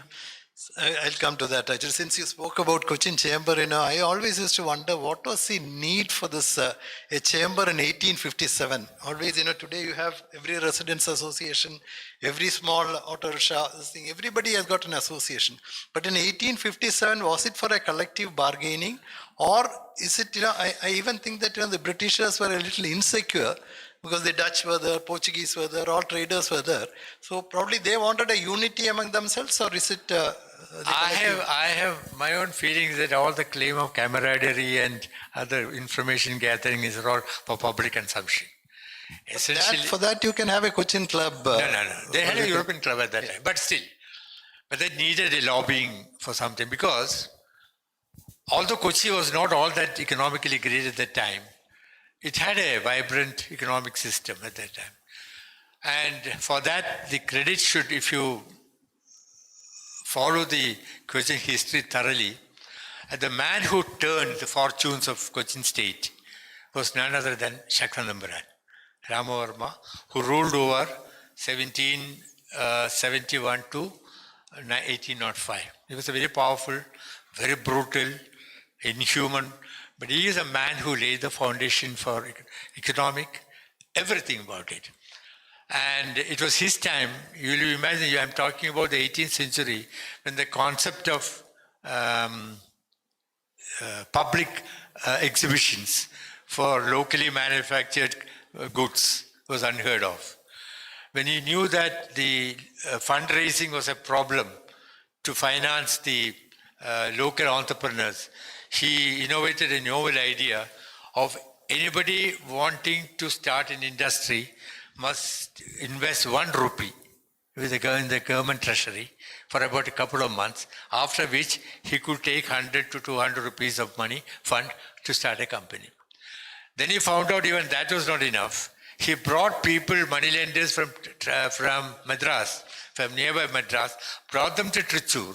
I'll come to that. Actually, since you spoke about Cochin Chamber, I always used to wonder what was the need for this a chamber in 1857. Always, today you have every residents association, every small auto rickshaw, this thing, everybody has got an association. But in 1857, was it for a collective bargaining, or is it? I even think that the Britishers were a little insecure, because the Dutch were there, Portuguese were there, all traders were there. So probably they wanted a unity among themselves, or is it? I have my own feelings that all the claim of camaraderie and other information gathering is all for public consumption. Essentially, for that you can have a Cochin club. No. They had a European club at that time, but still. But they needed a lobbying for something, because although Kochi was not all that economically great at that time, it had a vibrant economic system at that time. And for that, the credit should, if you follow the Cochin history thoroughly, the man who turned the fortunes of Cochin state was none other than Shakranambaran, Ramavarma, who ruled over 1771 to 1805. He was a very powerful, very brutal, inhuman, but he is a man who laid the foundation for economic, everything about it. And it was his time. You will imagine, I'm talking about the 18th century, when the concept of public exhibitions for locally manufactured goods was unheard of. When he knew that the fundraising was a problem to finance the local entrepreneurs, he innovated a novel idea of anybody wanting to start an industry must invest 1 rupee with in the government treasury for about a couple of months, after which he could take 100 to 200 rupees of money fund to start a company. Then he found out even that was not enough. He brought people, moneylenders from Madras, from nearby Madras, brought them to Trichur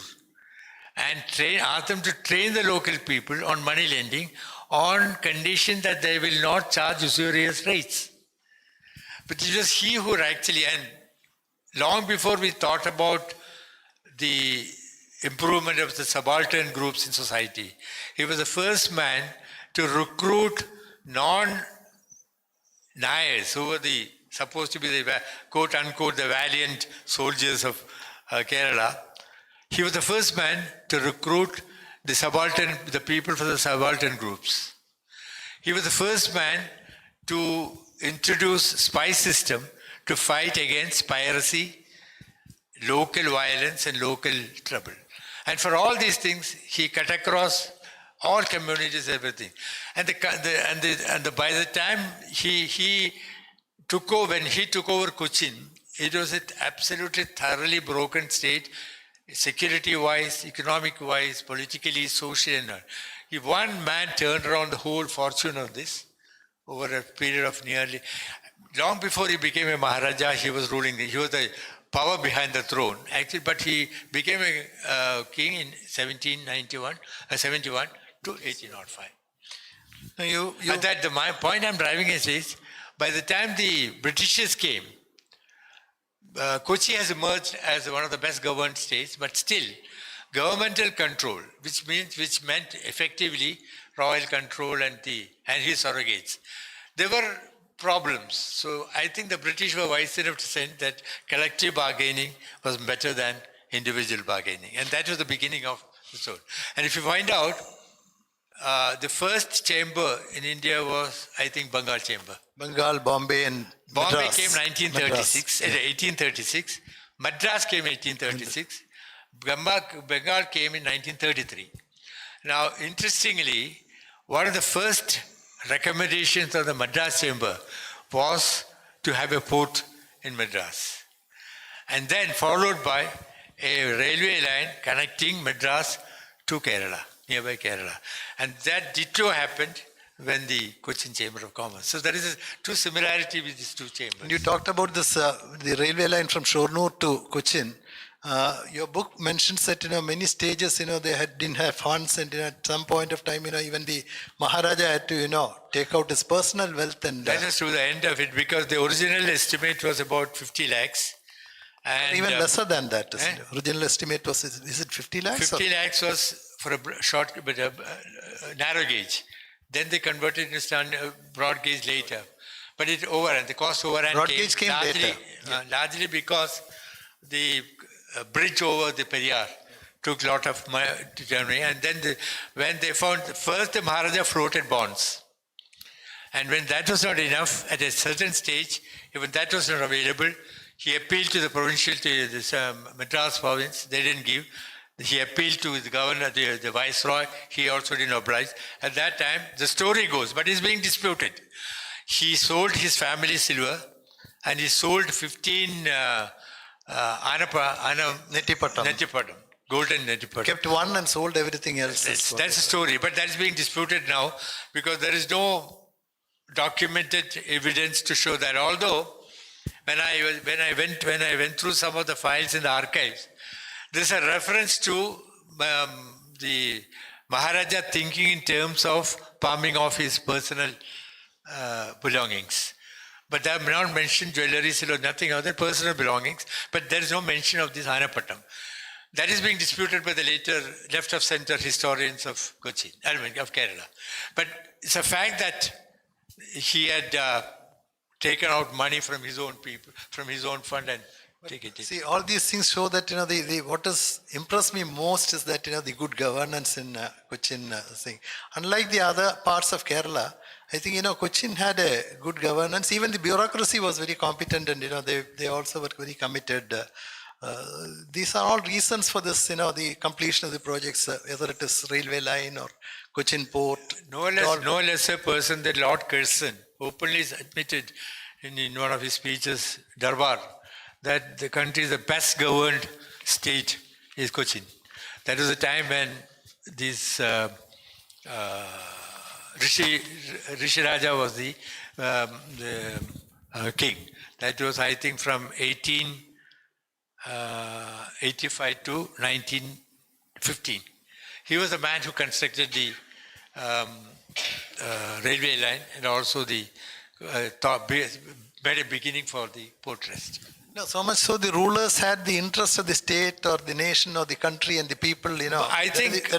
and asked them to train the local people on money lending on condition that they will not charge usurious rates. But it was he who actually, and long before we thought about the improvement of the subaltern groups in society, he was the first man to recruit non-Nayars, who were supposed to be the quote-unquote the valiant soldiers of Kerala. He was the first man to recruit the people for the subaltern groups. He was the first man to introduce spy system to fight against piracy, local violence and local trouble. And for all these things, he cut across all communities, everything. And by the time he took over, when he took over Cochin, it was an absolutely thoroughly broken state, security-wise, economic-wise, politically, socially. If one man turned around the whole fortune of this over a period of nearly, long before he became a Maharaja, he was ruling. He was the power behind the throne, actually. But he became a king in 71 to 1805. My point I'm driving is by the time the Britishers came, Kochi has emerged as one of the best governed states, but still governmental control, which meant effectively royal control and his surrogates. There were problems. So I think the British were wise enough to say that collective bargaining was better than individual bargaining. And that was the beginning of the story. And if you find out, the first chamber in India was, I think, Bengal chamber. Bengal, Bombay and Bombay Madras. came 1836, 1836. Madras came 1836. Bengal came in 1933. Now, interestingly, one of the first recommendations of the Madras chamber was to have a port in Madras. And then followed by a railway line connecting Madras to Kerala, nearby Kerala. And that ditto happened when the Cochin Chamber of Commerce. So there is two similarity with these two chambers. When you talked about this, the railway line from Shornur to Cochin, your book mentions that many stages they didn't have funds, and at some point of time even the Maharaja had to take out his personal wealth and that was to the end of it, because the original estimate was about 50 lakhs. And even lesser than that. Original estimate was, is it 50 lakhs? 50 lakhs was for a short, but a narrow gauge. Then they converted it to broad gauge later. But the cost overrun broad gauge came later. Largely because the bridge over the Periyar took a lot of money to Germany. And then when they found, first the Maharaja floated bonds. And when that was not enough, at a certain stage, even that was not available, he appealed to the provincial, to this Madras province. They didn't give. He appealed to the governor, the viceroy. He also didn't oblige. At that time, the story goes, but it's being disputed. He sold his family silver, and he sold 15 Nettipatam, golden Nettipatam. Kept one and sold everything else. That's the story, but that's being disputed now because there is no documented evidence to show that. Although, when I went through some of the files in the archives, there's a reference to the Maharaja thinking in terms of palming off his personal belongings. But they have not mentioned jewellery, silver, nothing other personal belongings. But there is no mention of this Anapatam. That is being disputed by the later left of center historians of Cochin, of Kerala. But it's a fact that he had taken out money from his own people, from his own fund, and taken it. See, all these things show that what has impressed me most is that the good governance in Cochin thing. Unlike the other parts of Kerala, I think Cochin had a good governance. Even the bureaucracy was very competent, and they also were very committed. These are all reasons for this, the completion of the projects, whether it is railway line or Cochin Port. No less a person than Lord Curzon openly admitted in one of his speeches, Darbar, that the country is the best governed state is Cochin. That was the time when this Rishi Raja was the king. That was, I think, from 1885 to 1915. He was the man who constructed the railway line and also the made a beginning for the Port Trust. No, so much so the rulers had the interest of the state or the nation or the country and the people, I think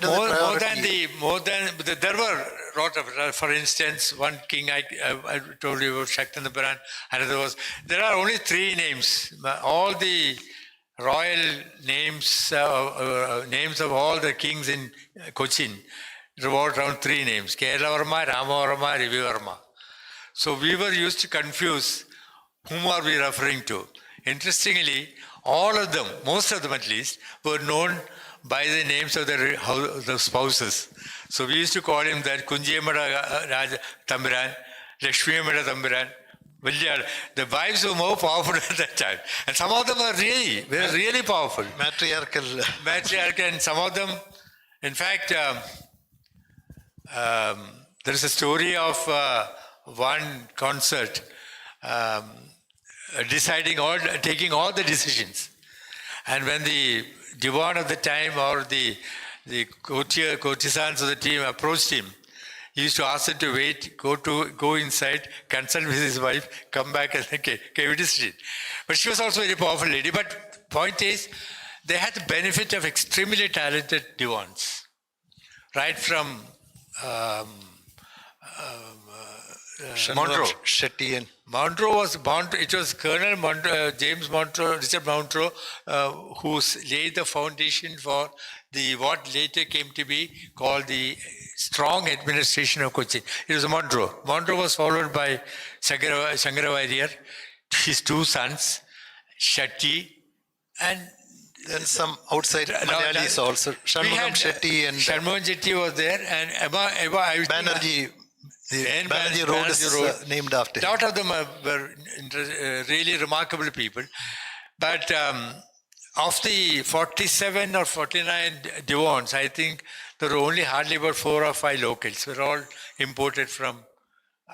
more than there were lot of, for instance, one king I told you about, Shaktandapuran, another was, there are only three names. All the royal names, names of all the kings in Cochin revolved around three names: Kerala Varma, Rama Varma, Ravi Varma. So we were used to confuse whom are we referring to. Interestingly, all of them, most of them at least, were known by the names of the spouses. So we used to call him that Kunjiyamada Raja Tambiran, Lakshmiyamada Tambiran. The wives were more powerful at that time. And some of them were really powerful. Matriarchal, and some of them, in fact, there is a story of one consort taking all the decisions. And when the Diwan of the time or the courtesans of the team approached him, he used to ask them to wait, go inside, consult with his wife, come back and gave a decision. But she was also a very powerful lady. But point is, they had the benefit of extremely talented Diwans. Right from Monroe. Shetty and It was Colonel James Monroe, Richard Monroe, who laid the foundation for what later came to be called the strong administration of Cochin. It was Monroe. Monroe was followed by Shankaravaryar, his two sons, Shetty, and then some outside Malayalis also. Shanmugam Shetty and Shanmugam Shetty was there, and Banerjee. The Banerjee Road is named after him. A lot of them were really remarkable people. But of the 47 or 49 Diwans, I think there were only hardly about 4 or 5 locals. They were all imported from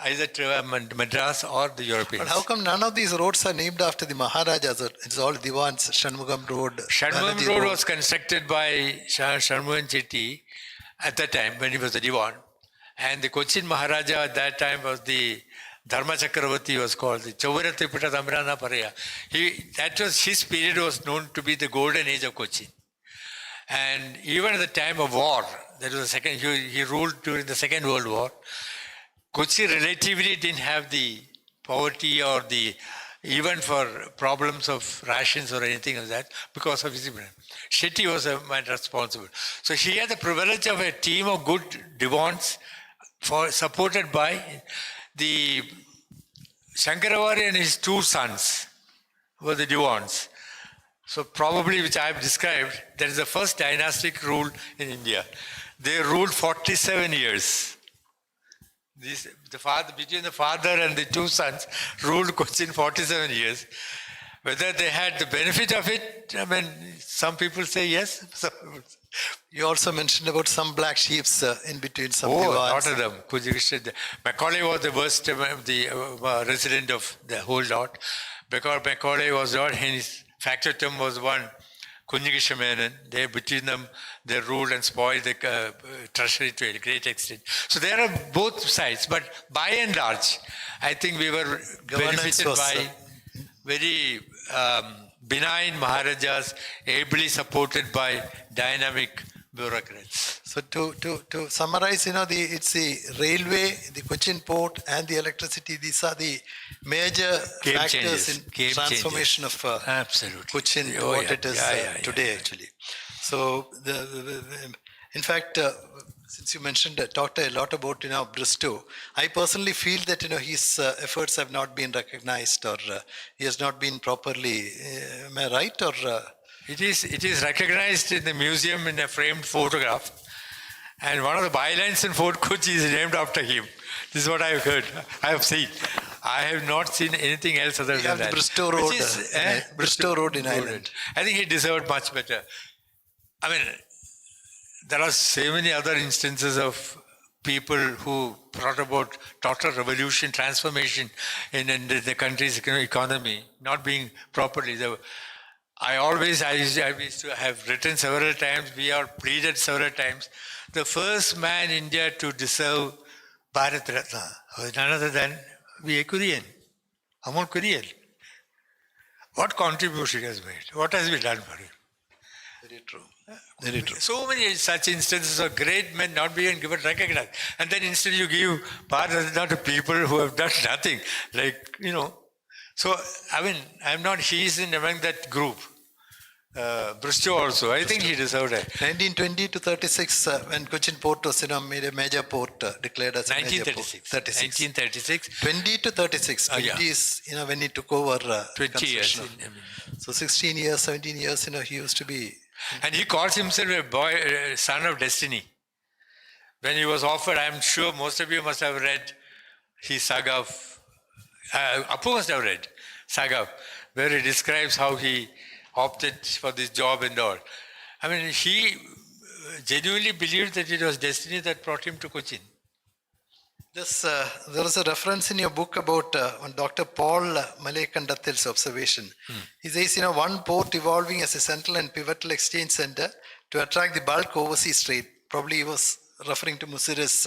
either Madras or the Europeans. But how come none of these roads are named after the Maharajas? It's all Diwans, Shanmugam Road. Shanmugam Road was constructed by Shanmugam Chetty at that time when he was the Diwan. And the Cochin Maharaja at that time was the Dharma Chakravarti, was called the Chauvarati Putta Tamrana Paraya. His period was known to be the golden age of Cochin. And even at the time of war, that was he ruled during the Second World War. Cochin relatively didn't have the poverty or even for problems of rations or anything like that because of his immigrant. Shetty was a man responsible. So he had the privilege of a team of good Diwans supported by the Shankaravarya and his two sons were the Diwans. So probably, which I have described, that is the first dynastic rule in India. They ruled 47 years. Between the father and the two sons ruled Cochin 47 years. Whether they had the benefit of it, some people say yes. You also mentioned about some black sheep in between some Diwans. Diwans. A lot of them. Macaulay was the worst resident of the whole lot. Because Macaulay was not, his factotum was one, Kunjigishamenan. Between them, they ruled and spoiled the treasury to a great extent. So there are both sides. But by and large, I think we were benefited by very benign Maharajas, ably supported by dynamic bureaucrats. So to summarize, it's the railway, the Cochin port, and the electricity. These are the major factors in transformation of Cochin to what it is today, actually. So, in fact, since you mentioned, talked a lot about Bristow, I personally feel that his efforts have not been recognized, or he has not been properly. Am I right, or? It is recognized in the museum in a framed photograph, and one of the bylines in Fort Kochi is named after him. This is what I have heard. I have seen. I have not seen anything else other We than have the that. Bristow Which Road, is, Bristow Road in Ireland. I think he deserved much better. I mean, there are so many other instances of people who brought about total revolution, transformation in the country's economy, not being properly. I used to have written several times, we are pleaded several times, the first man in India to deserve Bharat Ratna was none other than V.A. Kurian, Amol Kurian. What contribution he has made? What has been done for him? Very true. Very true. So many such instances of great men not being given recognized. And then instead you give Bharat Ratna to people who have done nothing. Like, So, I mean, he's in among that group. Bristow also, I think he deserved it. 1920 to 36, when Cochin Port was made a major port, declared as a major port. 1936. 20 to 36. 20 is, when he took over 20 years. So 16 years, 17 years, he used to be. And he calls himself a son of destiny. When he was offered, I'm sure most of you must have read his Saga of, Apu must have read Saga, where he describes how he opted for this job and all. I mean, he genuinely believed that it was destiny that brought him to Cochin. There was a reference in your book about Dr. Paul Malayakandathil's observation. He says, one port evolving as a central and pivotal exchange center to attract the bulk overseas trade. Probably he was referring to Muziris.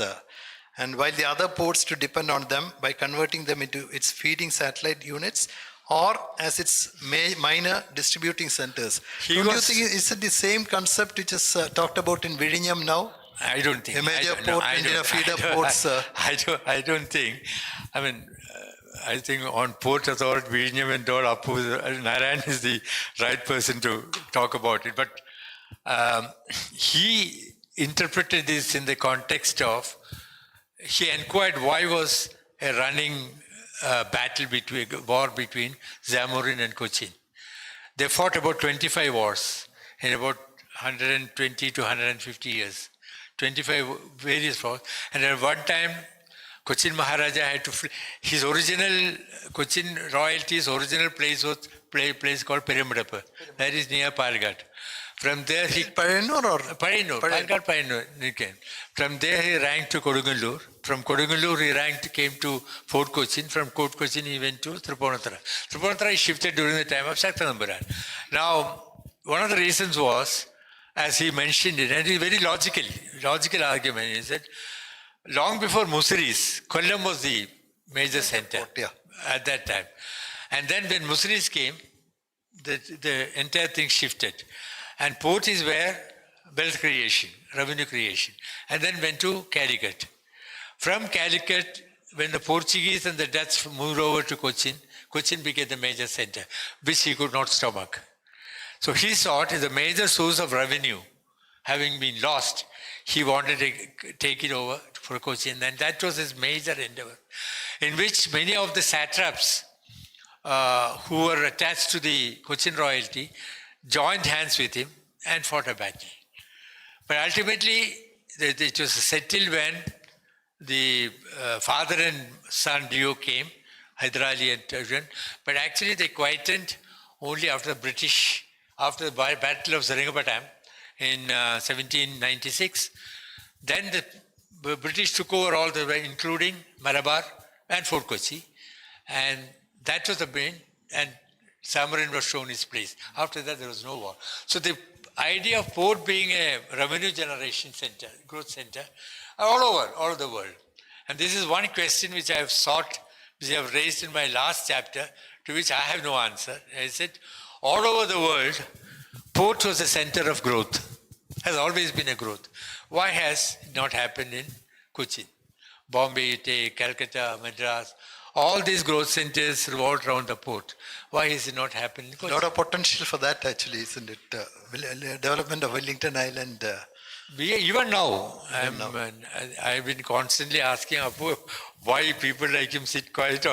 And while the other ports to depend on them by converting them into its feeding satellite units or as its minor distributing centers. Don't you think, is it the same concept which is talked about in Vizhinjam now? I don't think. A major port and feeder ports. I don't think. I mean, I think on Port Authority, Vizhinjam and all, Narayan is the right person to talk about it. But he interpreted this in the context of, he inquired why was a running war between Zamorin and Cochin. They fought about 25 wars in about 120 to 150 years. 25 various wars. And at one time, Cochin Maharaja had to flee. His original, Cochin royalty's original place was a place called Perumbadappu. That is near Palghat. From there he... Payanur or? Payanur. Palghat Payanur. From there he ranked to Kodungalur. From Kodungalur he came to Fort Cochin. From Fort Cochin he went to Triponatra. Triponatra he shifted during the time of Shaktanambaran. Now, one of the reasons was, as he mentioned it, and it's very logical argument, is that long before Muziris, Kollam was the major center at that time. And then when Muziris came, the entire thing shifted. And port is where wealth creation, revenue creation. And then went to Calicut. From Calicut, when the Portuguese and the Dutch moved over to Cochin, Cochin became the major center, which he could not stomach. So he sought as a major source of revenue, having been lost, he wanted to take it over for Cochin, and that was his major endeavor, in which many of the satraps who were attached to the Cochin royalty joined hands with him and fought a battle. But ultimately, it was settled when the father and son duo came, Hyder Ali and Turjan, but actually they quietened only after the British, after the Battle of Seringapatam in 1796. Then the British took over all the way, including Malabar and Fort Kochi, and that was the main, and Samarin was shown his place. After that, there was no war. So the idea of port being a revenue generation center, growth center, all over the world. And this is one question which I have sought, which I have raised in my last chapter, to which I have no answer. I said, all over the world, port was a center of growth, has always been a growth. Why has it not happened in Cochin? Bombay, you take, Calcutta, Madras, all these growth centers revolved around the port. Why has it not happened in Cochin? A lot of potential for that actually, isn't it? Development of Wellington Island. Even now, I've been constantly asking Apu why people like him sit quiet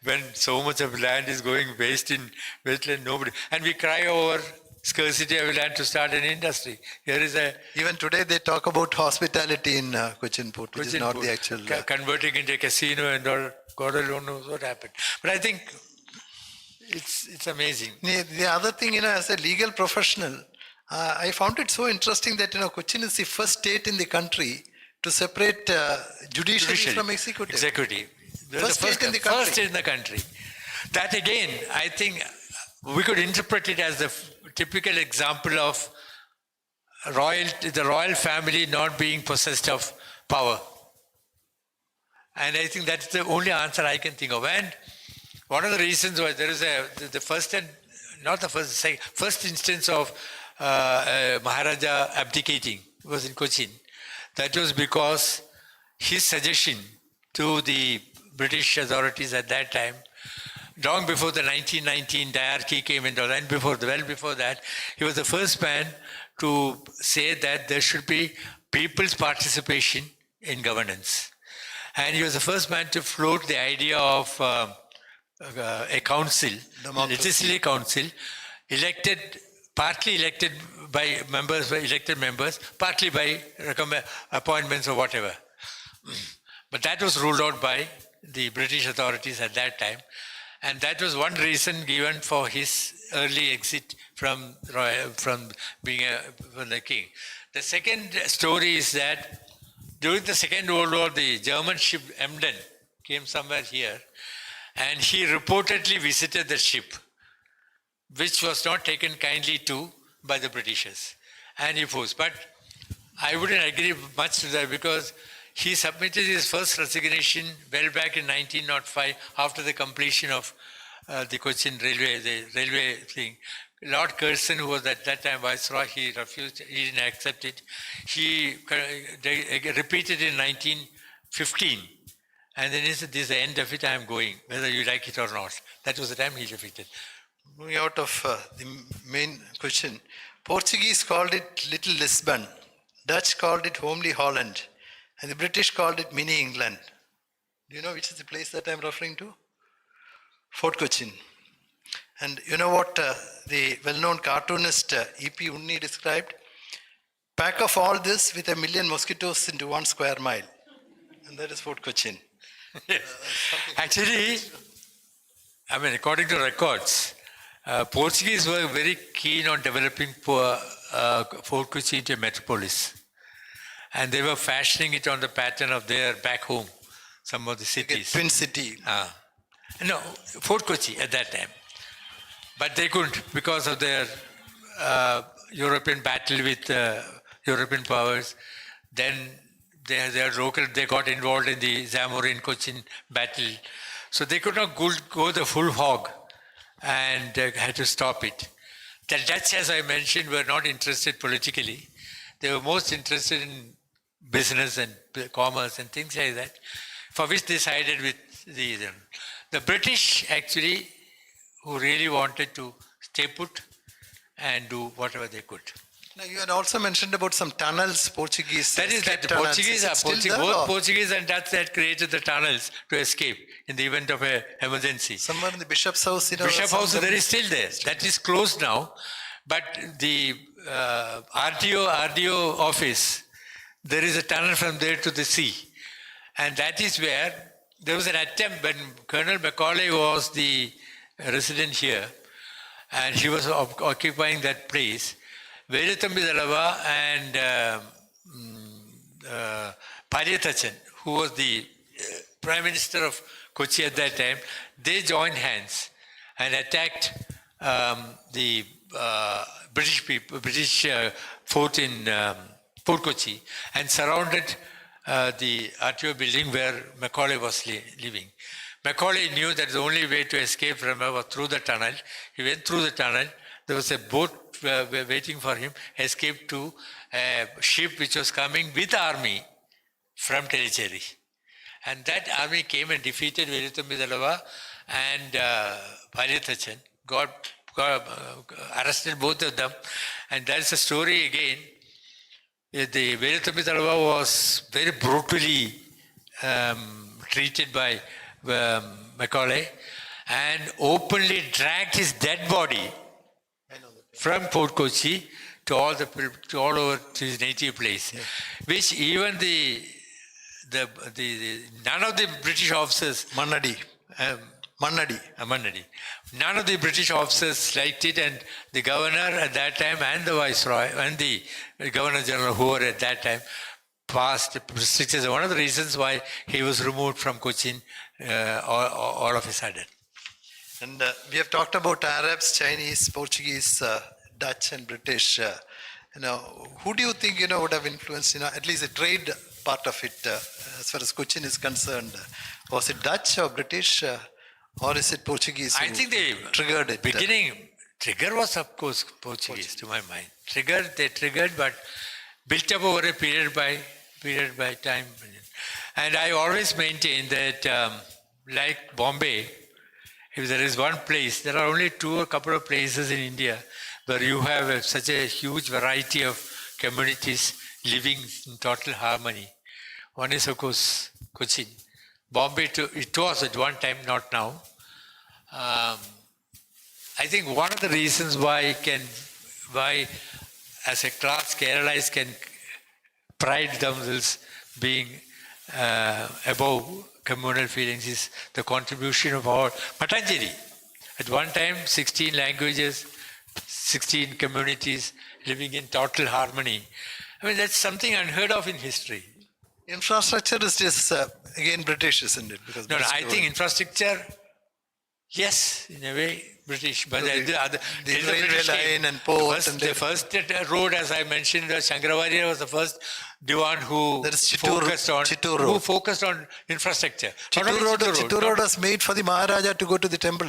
when so much of land is going waste in wasteland, nobody. And we cry over scarcity of land to start an industry. Here is a Even today they talk about hospitality in Cochin Port, which is not the actual... converting into a casino and all. God alone knows what happened. But I think it's amazing. The other thing, as a legal professional, I found it so interesting that, Cochin is the first state in the country to separate judiciary from executive. Executive. First state in the country. First state in the country. That again, I think we could interpret it as the typical example of the royal family not being possessed of power. And I think that's the only answer I can think of. And one of the reasons why there is the first and not the first instance of Maharaja abdicating was in Cochin. That was because his suggestion to the British authorities at that time, long before the 1919 diarchy came into, and well before that, he was the first man to say that there should be people's participation in governance. And he was the first man to float the idea of a council, legislative council, partly elected by elected members, partly by appointments or whatever. But that was ruled out by the British authorities at that time. And that was one reason given for his early exit from being the king. The second story is that during the Second World War, the German ship Emden came somewhere here, and he reportedly visited the ship, which was not taken kindly to by the Britishers, and he posed. But I wouldn't agree much to that, because he submitted his first resignation well back in 1905 after the completion of the Cochin railway, the railway thing. Lord Curzon, who was at that time Viceroy, he refused, he didn't accept it. He repeated in 1915. And then he said, this is the end of it, I am going, whether you like it or not. That was the time he defeated. Moving out of the main question, Portuguese called it Little Lisbon, Dutch called it Homely Holland, and the British called it Mini England. Do you know which is the place that I'm referring to? Fort Cochin. And you know what the well-known cartoonist E.P. Unni described? Pack of all this with 1 million mosquitoes into 1 square mile. And that is Fort Cochin. Actually, I mean, according to records, Portuguese were very keen on developing Fort Cochin into a metropolis. And they were fashioning it on the pattern of their back home, some of the cities. Twin City. No, Fort Cochin at that time. But they couldn't because of their European battle with European powers. Then they got involved in the Zamorin-Cochin battle. So they could not go the full hog and had to stop it. The Dutch, as I mentioned, were not interested politically. They were most interested in business and commerce and things like that, for which they sided with the British, actually, who really wanted to stay put and do whatever they could. Now, you had also mentioned about some tunnels, Portuguese. That is that the both Portuguese and Dutch had created the tunnels to escape in the event of an emergency. Somewhere in the Bishop's House. Bishop's House, there is still there. That is closed now. But the RDO office, there is a tunnel from there to the sea. And that is where there was an attempt when Colonel Macaulay was the resident here, and he was occupying that place. Veeratambi Dalava and Paryathachen, who was the Prime Minister of Kochi at that time, they joined hands and attacked the British fort in Port Kochi and surrounded the RTO building where Macaulay was living. Macaulay knew that the only way to escape from her was through the tunnel. He went through the tunnel. There was a boat waiting for him, escaped to a ship which was coming with army from Tellicherry. And that army came and defeated Veeratambi Dalava and Paryathachen, got arrested both of them. And that's the story again. The Veeratambi Dalava was very brutally treated by Macaulay and openly dragged his dead body from Port Kochi to all over to his native place, which even none of the British officers, Mannadi. none of the British officers liked it, and the governor at that time and the viceroy and the governor general who were at that time passed restrictions. One of the reasons why he was removed from Cochin all of a sudden. And we have talked about Arabs, Chinese, Portuguese, Dutch, and British. Who do you think would have influenced at least the trade part of it as far as Cochin is concerned? Was it Dutch or British, or is it Portuguese? I think they triggered it. Trigger was of course Portuguese to my mind. They triggered, but built up over a period by time. And I always maintain that, like Bombay, if there is one place, there are only a couple of places in India where you have such a huge variety of communities living in total harmony. One is, of course, Cochin. Bombay, it was at one time, not now. I think one of the reasons why as a class Keralais can pride themselves being above communal feelings is the contribution of our Matanjeri. At one time, 16 languages, 16 communities living in total harmony. I mean, that's something unheard of in history. Infrastructure is just, again, British, isn't it? Because no, I think infrastructure, yes, in a way, British. But the railway line and port. The first road, as I mentioned, Shankaravariya was the first Diwan who focused on infrastructure. Chittoor Road was made for the Maharaja to go to the temple.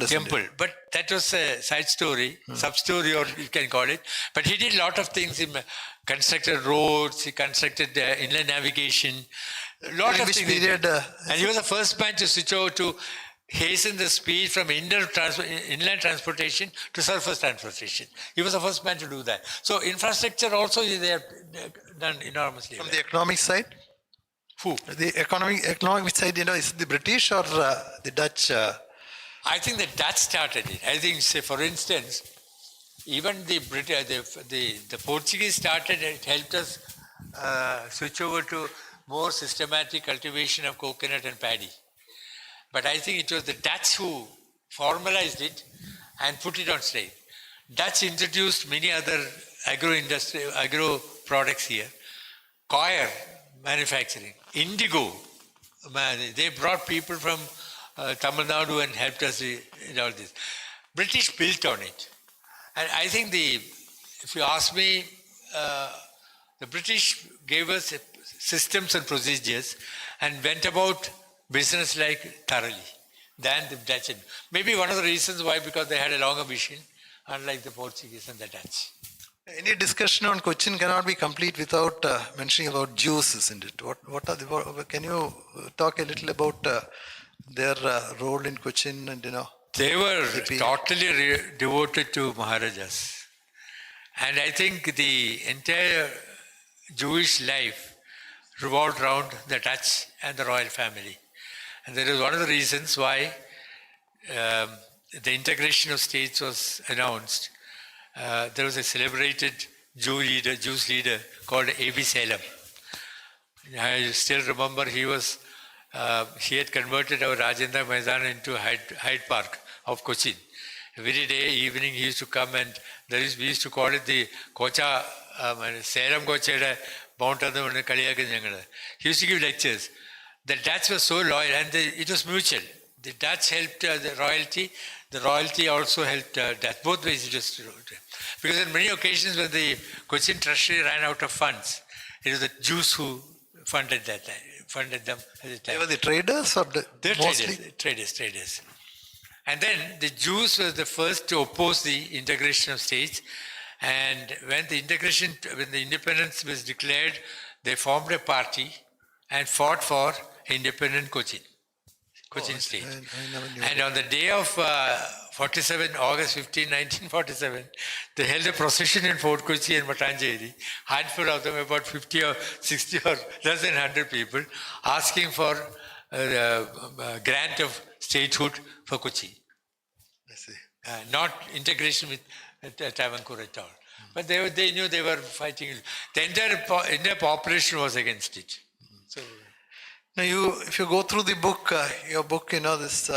But that was a side story, sub-story, or you can call it. But he did a lot of things. He constructed roads, he constructed inland navigation, a lot of things. Period, and he was the first man to switch over to hasten the speed from inland transportation to surface transportation. He was the first man to do that. So infrastructure also they have done enormously. From the economic side? Who? The economic side, is the British or the Dutch? I think the Dutch started it. I think, say, for instance, even the Portuguese started, it helped us switch over to more systematic cultivation of coconut and paddy. But I think it was the Dutch who formalized it and put it on slate. Dutch introduced many other agro products here. Coir manufacturing, indigo. They brought people from Tamil Nadu and helped us in all this. British built on it. And I think if you ask me, the British gave us systems and procedures and went about business like thoroughly than the Dutch. Maybe one of the reasons why, because they had a longer vision, unlike the Portuguese and the Dutch. Any discussion on Cochin cannot be complete without mentioning about Jews, isn't it? Can you talk a little about their role in Cochin and They were totally devoted to Maharajas. And I think the entire Jewish life revolved around the Dutch and the royal family. And that is one of the reasons why the integration of states was announced. There was a celebrated Jewish leader called A.B. Salem. I still remember he had converted our Rajendra Maidan into Hyde Park of Cochin. Every day, evening, he used to come and we used to call it the Kocha, Salem Kochada Mountain. He used to give lectures. The Dutch was so loyal, and it was mutual. The Dutch helped the royalty also helped Dutch. Both ways it was. Because on many occasions when the Cochin treasury ran out of funds, it was the Jews who funded them at the time. They were the traders or mostly? Traders. And then the Jews were the first to oppose the integration of states. And when the independence was declared, they formed a party and fought for independent Cochin state. And on the day of August 15, 1947, they held a procession in Fort Kochi and Matanjeri, handful of them, about 50 or 60 or less than 100 people, asking for grant of statehood for Kochi. I see. Not integration with at Travancore at all. But they knew they were fighting. The entire population was against it. So, now if you go through the book, your book, this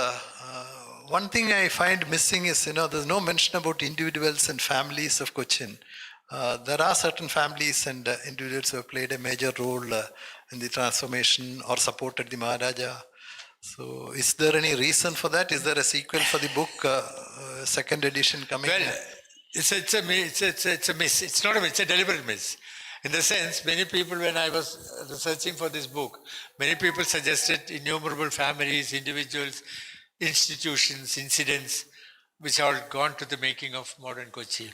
one thing I find missing is, there's no mention about individuals and families of Cochin. There are certain families and individuals who have played a major role in the transformation or supported the Maharaja. So, is there any reason for that? Is there a sequel for the book, second edition coming? Well, it's a miss. It's not a miss. It's a deliberate miss. In the sense, many people, when I was researching for this book, many people suggested innumerable families, individuals, institutions, incidents, which all gone to the making of modern Kochi.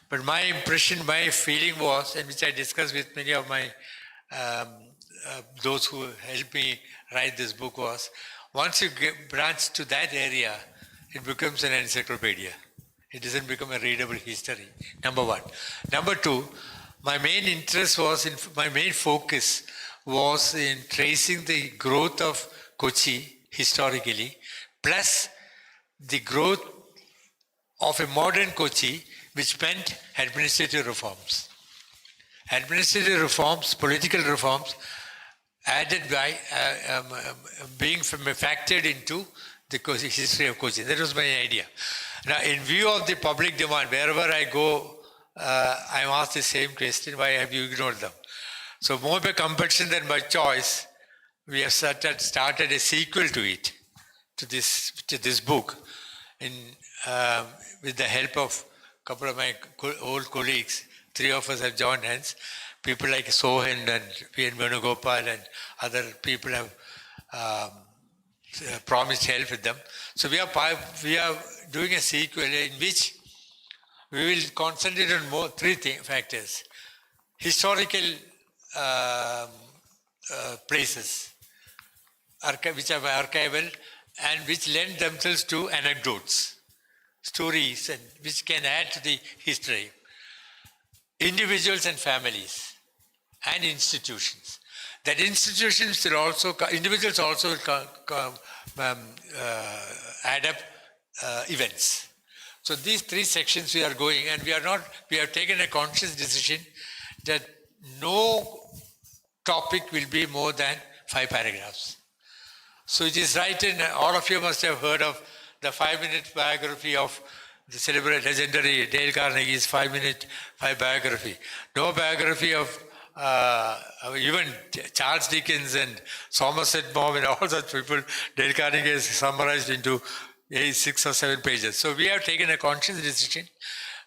But my impression, my feeling was, and which I discussed with many of my those who helped me write this book, was once you branch to that area, it becomes an encyclopedia. It doesn't become a readable history, number one. Number two, my main interest was, my main focus was in tracing the growth of Kochi historically, plus the growth of a modern Kochi, which meant administrative reforms. Administrative reforms, political reforms, added by being factored into the history of Cochin. That was my idea. Now, in view of the public demand, wherever I go, I'm asked the same question: why have you ignored them? So, more by compulsion than by choice, we have started a sequel to it, to this book, with the help of a couple of my old colleagues. 3 of us have joined hands. People like Sohan and P.N. Venugopal and other people have promised help with them. So we are doing a sequel in which we will concentrate on three factors: historical places, which are archival and which lend themselves to anecdotes, stories, and which can add to the history. Individuals and families and institutions. That institutions will also, individuals also will add up events. So these 3 sections we are going, and we have taken a conscious decision that no topic will be more than 5 paragraphs. So it is right in, all of you must have heard of the 5-minute biography of the celebrated legendary Dale Carnegie's 5 biography. No biography of even Charles Dickens and Somerset Maugham and all such people, Dale Carnegie is summarized into 6 or 7 pages. So we have taken a conscious decision.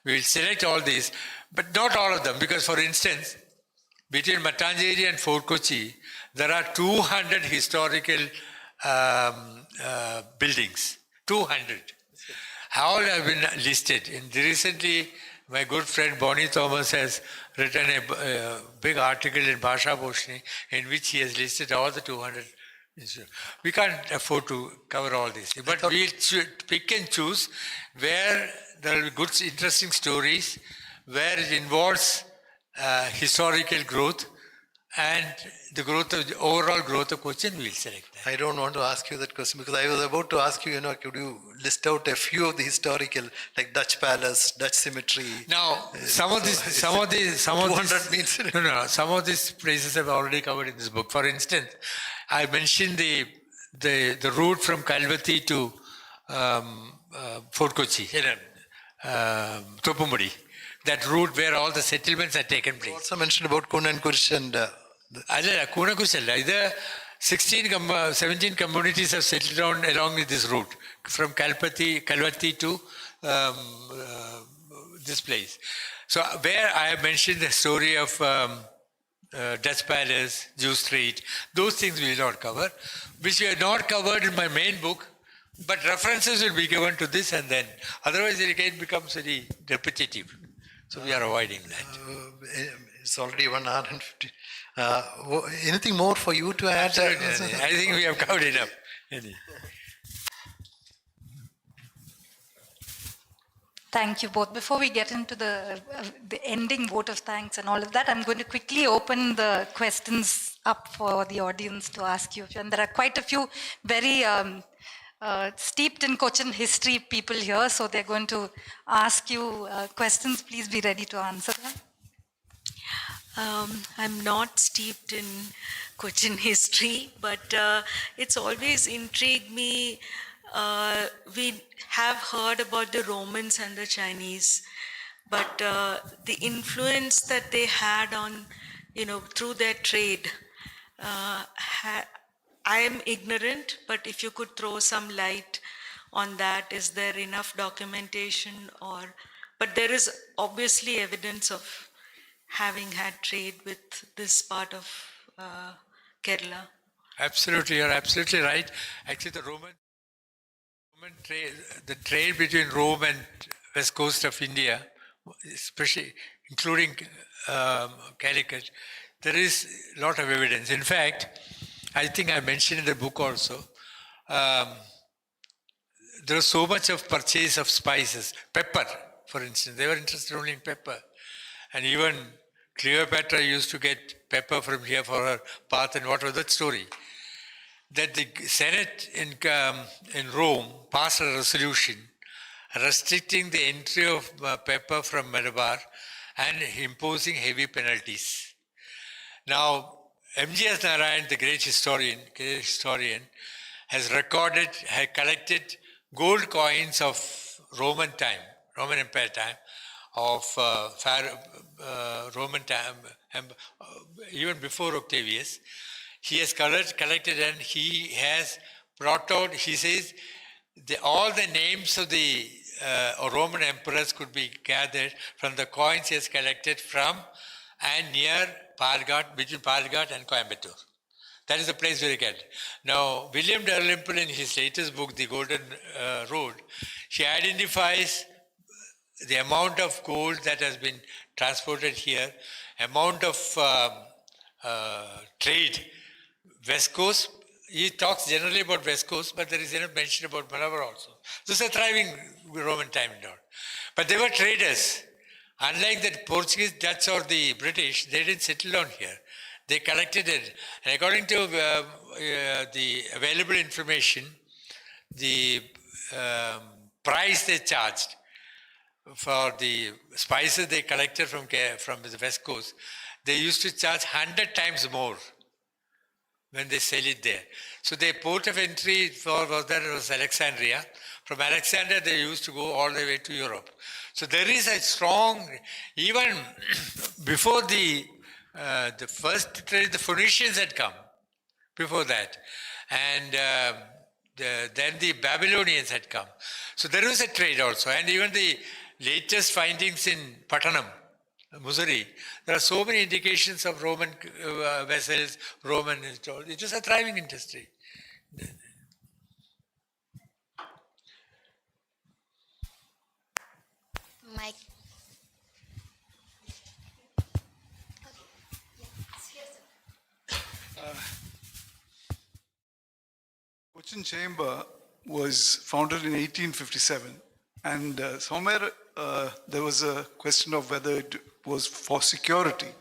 We will select all these, but not all of them, because for instance, between Mattancheri and Fort Kochi, there are 200 historical buildings. 200. All have been listed. Recently, my good friend Bonnie Thomas has written a big article in Bhasha Bhoshni in which he has listed all the 200. We can't afford to cover all these, but we should pick and choose where there will be good, interesting stories, where it involves historical growth and the overall growth of Cochin. We'll select that. I don't want to ask you that question because I was about to ask you, could you list out a few of the historical, like Dutch Palace, Dutch Cemetery? Now, some of these places have already covered in this book. For instance, I mentioned the route from Kalpathy to Fort Kochi, Thopumudi. That route where all the settlements had taken place. You also mentioned about Kun and Kurish and... Either 17 communities have settled down along with this route from Kalpathy to this place. So where I have mentioned the story of Dutch Palace, Jew Street, those things we will not cover, which we have not covered in my main book, but references will be given to this and then. Otherwise it again becomes very repetitive. So we are avoiding that. It's already 1 hour and 50. Anything more for you to add? I think we have covered enough. Thank you both. Before we get into the ending vote of thanks and all of that, I'm going to quickly open the questions up for the audience to ask you. And there are quite a few very steeped in Cochin history people here, so they're going to ask you questions. Please be ready to answer them. I'm not steeped in Cochin history, but it's always intrigued me. We have heard about the Romans and the Chinese, but the influence that they had on, through their trade, I am ignorant, but if you could throw some light on that, is there enough documentation but there is obviously evidence of having had trade with this part of Kerala. Absolutely, you're absolutely right. Actually, the Roman trade, the trade between Rome and west coast of India, especially including Calicut, there is a lot of evidence. In fact, I think I mentioned in the book also, there was so much of purchase of spices, pepper, for instance. They were interested only in pepper. And even Cleopatra used to get pepper from here for her bath, and what was that story? That the Senate in Rome passed a resolution restricting the entry of pepper from Malabar and imposing heavy penalties. Now, M.G.S. Narayan, the great historian, has collected gold coins of Roman Empire time, of Roman time, even before Octavius. He has collected, and he has brought out, he says, all the names of the Roman emperors could be gathered from the coins he has collected from and near Palghat, between Palghat and Coimbatore. That is the place where he get. Now, William Dalrymple, in his latest book, The Golden Road, he identifies the amount of gold that has been transported here, amount of trade, West Coast. He talks generally about West Coast, but there is enough mention about Malabar also. This is a thriving Roman time and all. But they were traders. Unlike the Portuguese, Dutch, or the British, they didn't settle down here. They collected it. And according to the available information, the price they charged for the spices they collected from the West Coast, they used to charge 100 times more when they sell it there. So the port of entry was Alexandria. From Alexandria, they used to go all the way to Europe. So there is a strong, even before the first trade, the Phoenicians had come before that. And then the Babylonians had come. So there was a trade also. And even the latest findings in Pattanam, Missouri, there are so many indications of Roman vessels, it was a thriving industry. Mike. Cochin Chamber was founded in 1857, and somewhere there was a question of whether it was for security.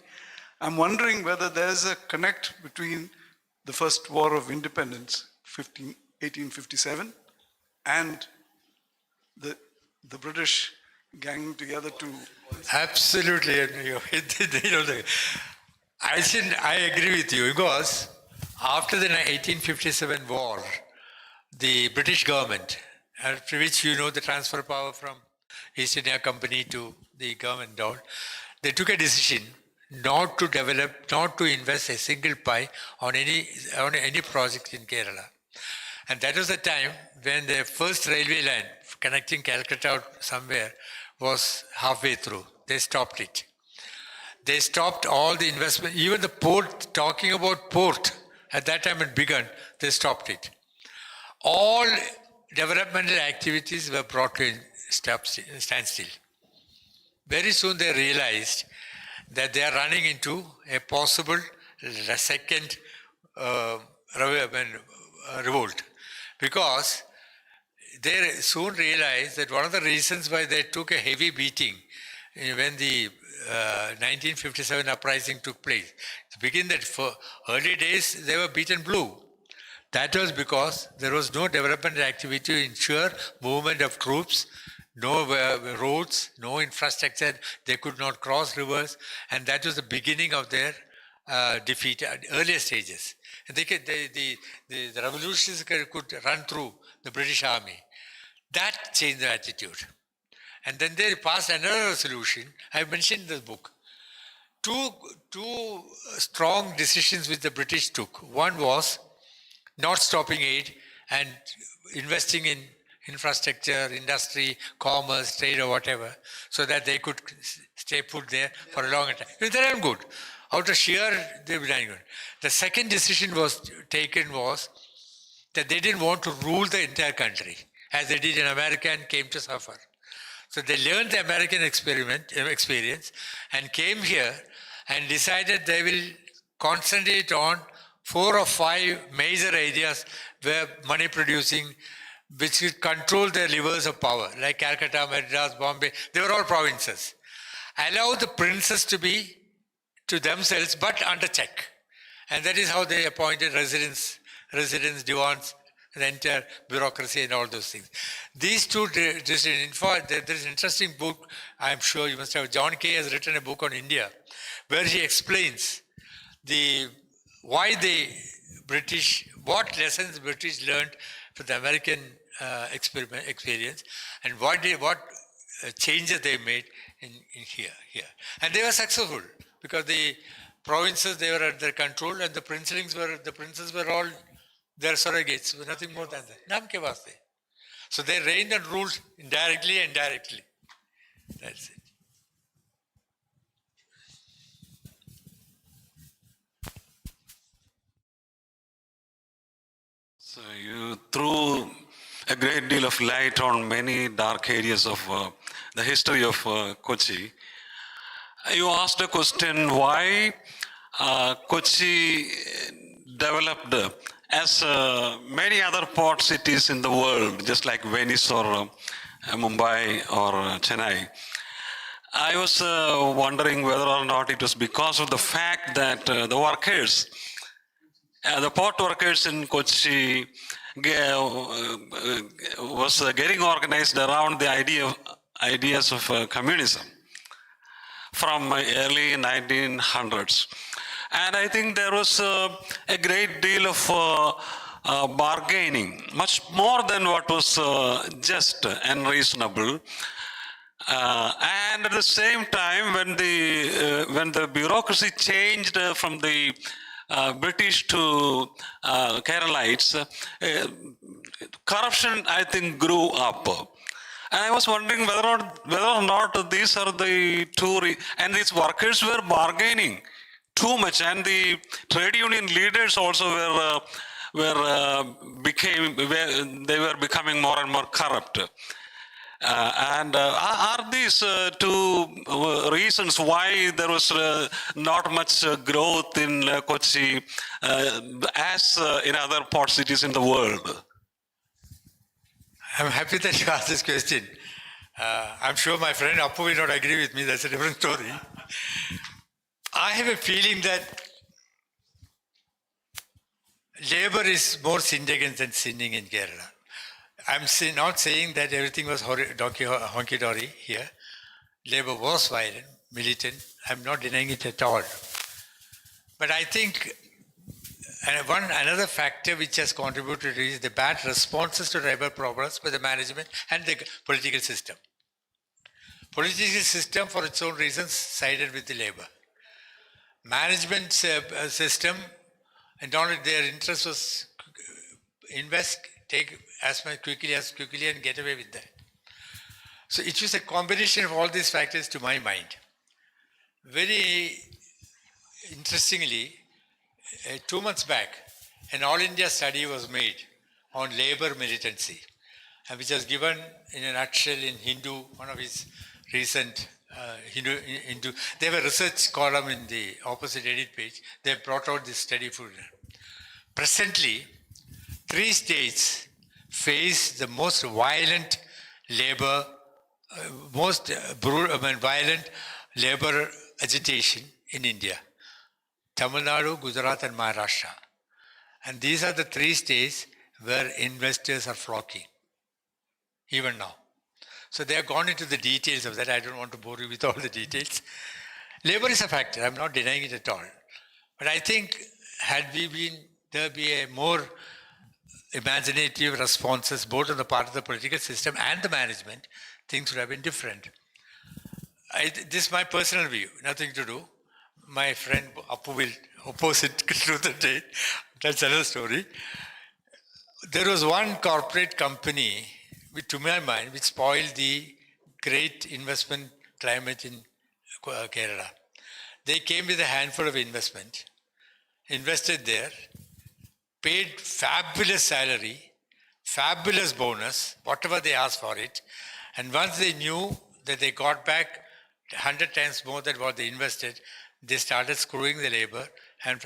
I'm wondering whether there's a connect between the First War of Independence, 1857, and the British ganging together to... Absolutely. I agree with you, because after the 1857 war, the British government, after which the transfer of power from East India Company to the government, they took a decision not to invest a single pie on any project in Kerala. And that was the time when the first railway line connecting Calcutta out somewhere was halfway through. They stopped it. They stopped all the investment, even the port, talking about port, at that time it began, they stopped it. All developmental activities were brought to a standstill. Very soon they realized that they are running into a possible second revolt, because they soon realized that one of the reasons why they took a heavy beating when the 1957 uprising took place, to begin that, for early days they were beaten blue, That was because there was no development activity to ensure movement of troops, no roads, no infrastructure. They could not cross rivers, and that was the beginning of their defeat at earlier stages. And the revolutionists could run through the British army. That changed their attitude. And then they passed another resolution. I mentioned in this book. Two strong decisions which the British took. One was not stopping aid and investing in infrastructure, industry, commerce, trade or whatever, so that they could stay put there for a long time. They're good. Out of sheer, they were doing good. The second decision was taken was that they didn't want to rule the entire country, as they did in America and came to suffer. So they learned the American experience and came here and decided they will concentrate on 4 or 5 major areas where money producing, which would control their levers of power, like Calcutta, Madras, Bombay. They were all provinces. Allow the princes to be to themselves, but under check. And that is how they appointed residents, diwans, the entire bureaucracy and all those things. These two decisions, in fact, there is an interesting book, I'm sure you must have, John Kay has written a book on India, where he explains why the British, what lessons British learned from the American experience, and what changes they made in here. And they were successful, because the provinces, they were at their control, and the princes were all their surrogates, nothing more than that. Naam ke vaste. So they reigned and ruled indirectly and directly. That's it. So you threw a great deal of light on many dark areas of the history of Kochi. You asked a question why Kochi developed as many other port cities in the world, just like Venice or Mumbai or Chennai. I was wondering whether or not it was because of the fact that the workers, the port workers in Kochi was getting organized around the ideas of communism from early 1900s. And I think there was a great deal of bargaining, much more than what was just and reasonable. And at the same time, when the bureaucracy changed from the British to Keralites, corruption, I think, grew up. And I was wondering whether or not these are the two, and these workers were bargaining too much, and the trade union leaders also were becoming more and more corrupt. And are these two reasons why there was not much growth in Kochi as in other port cities in the world? I'm happy that you asked this question. I'm sure my friend Appu will not agree with me. That's a different story. I have a feeling that labor is more sinned against than sinning in Kerala. I'm not saying that everything was honky-dory here. Labor was violent, militant. I'm not denying it at all. But I think another factor which has contributed is the bad responses to labor problems by the management and the political system. Political system, for its own reasons, sided with the labor. Management system, and only their interest was invest, take as quickly and get away with that. So it was a combination of all these factors to my mind. Very interestingly, 2 months back, an all India study was made on labor militancy, and which was given in a nutshell in Hindu, one of his recent Hindu. They have a research column in the opposite edit page. They brought out this study for presently, 3 states face the most violent labor, violent labor agitation in India: Tamil Nadu, Gujarat, and Maharashtra. And these are the three states where investors are flocking, even now. So they have gone into the details of that. I don't want to bore you with all the details. Labor is a factor. I'm not denying it at all. But I think had we been, there be a more imaginative responses, both on the part of the political system and the management, things would have been different. This is my personal view, nothing to do. My friend Appu will oppose it through the day. That's another story. There was one corporate company, which, to my mind, which spoiled the great investment climate in Kerala. They came with a handful of investment, invested there, paid fabulous salary, fabulous bonus, whatever they asked for it. And once they knew that they got back 100 times more than what they invested, they started screwing the labor. And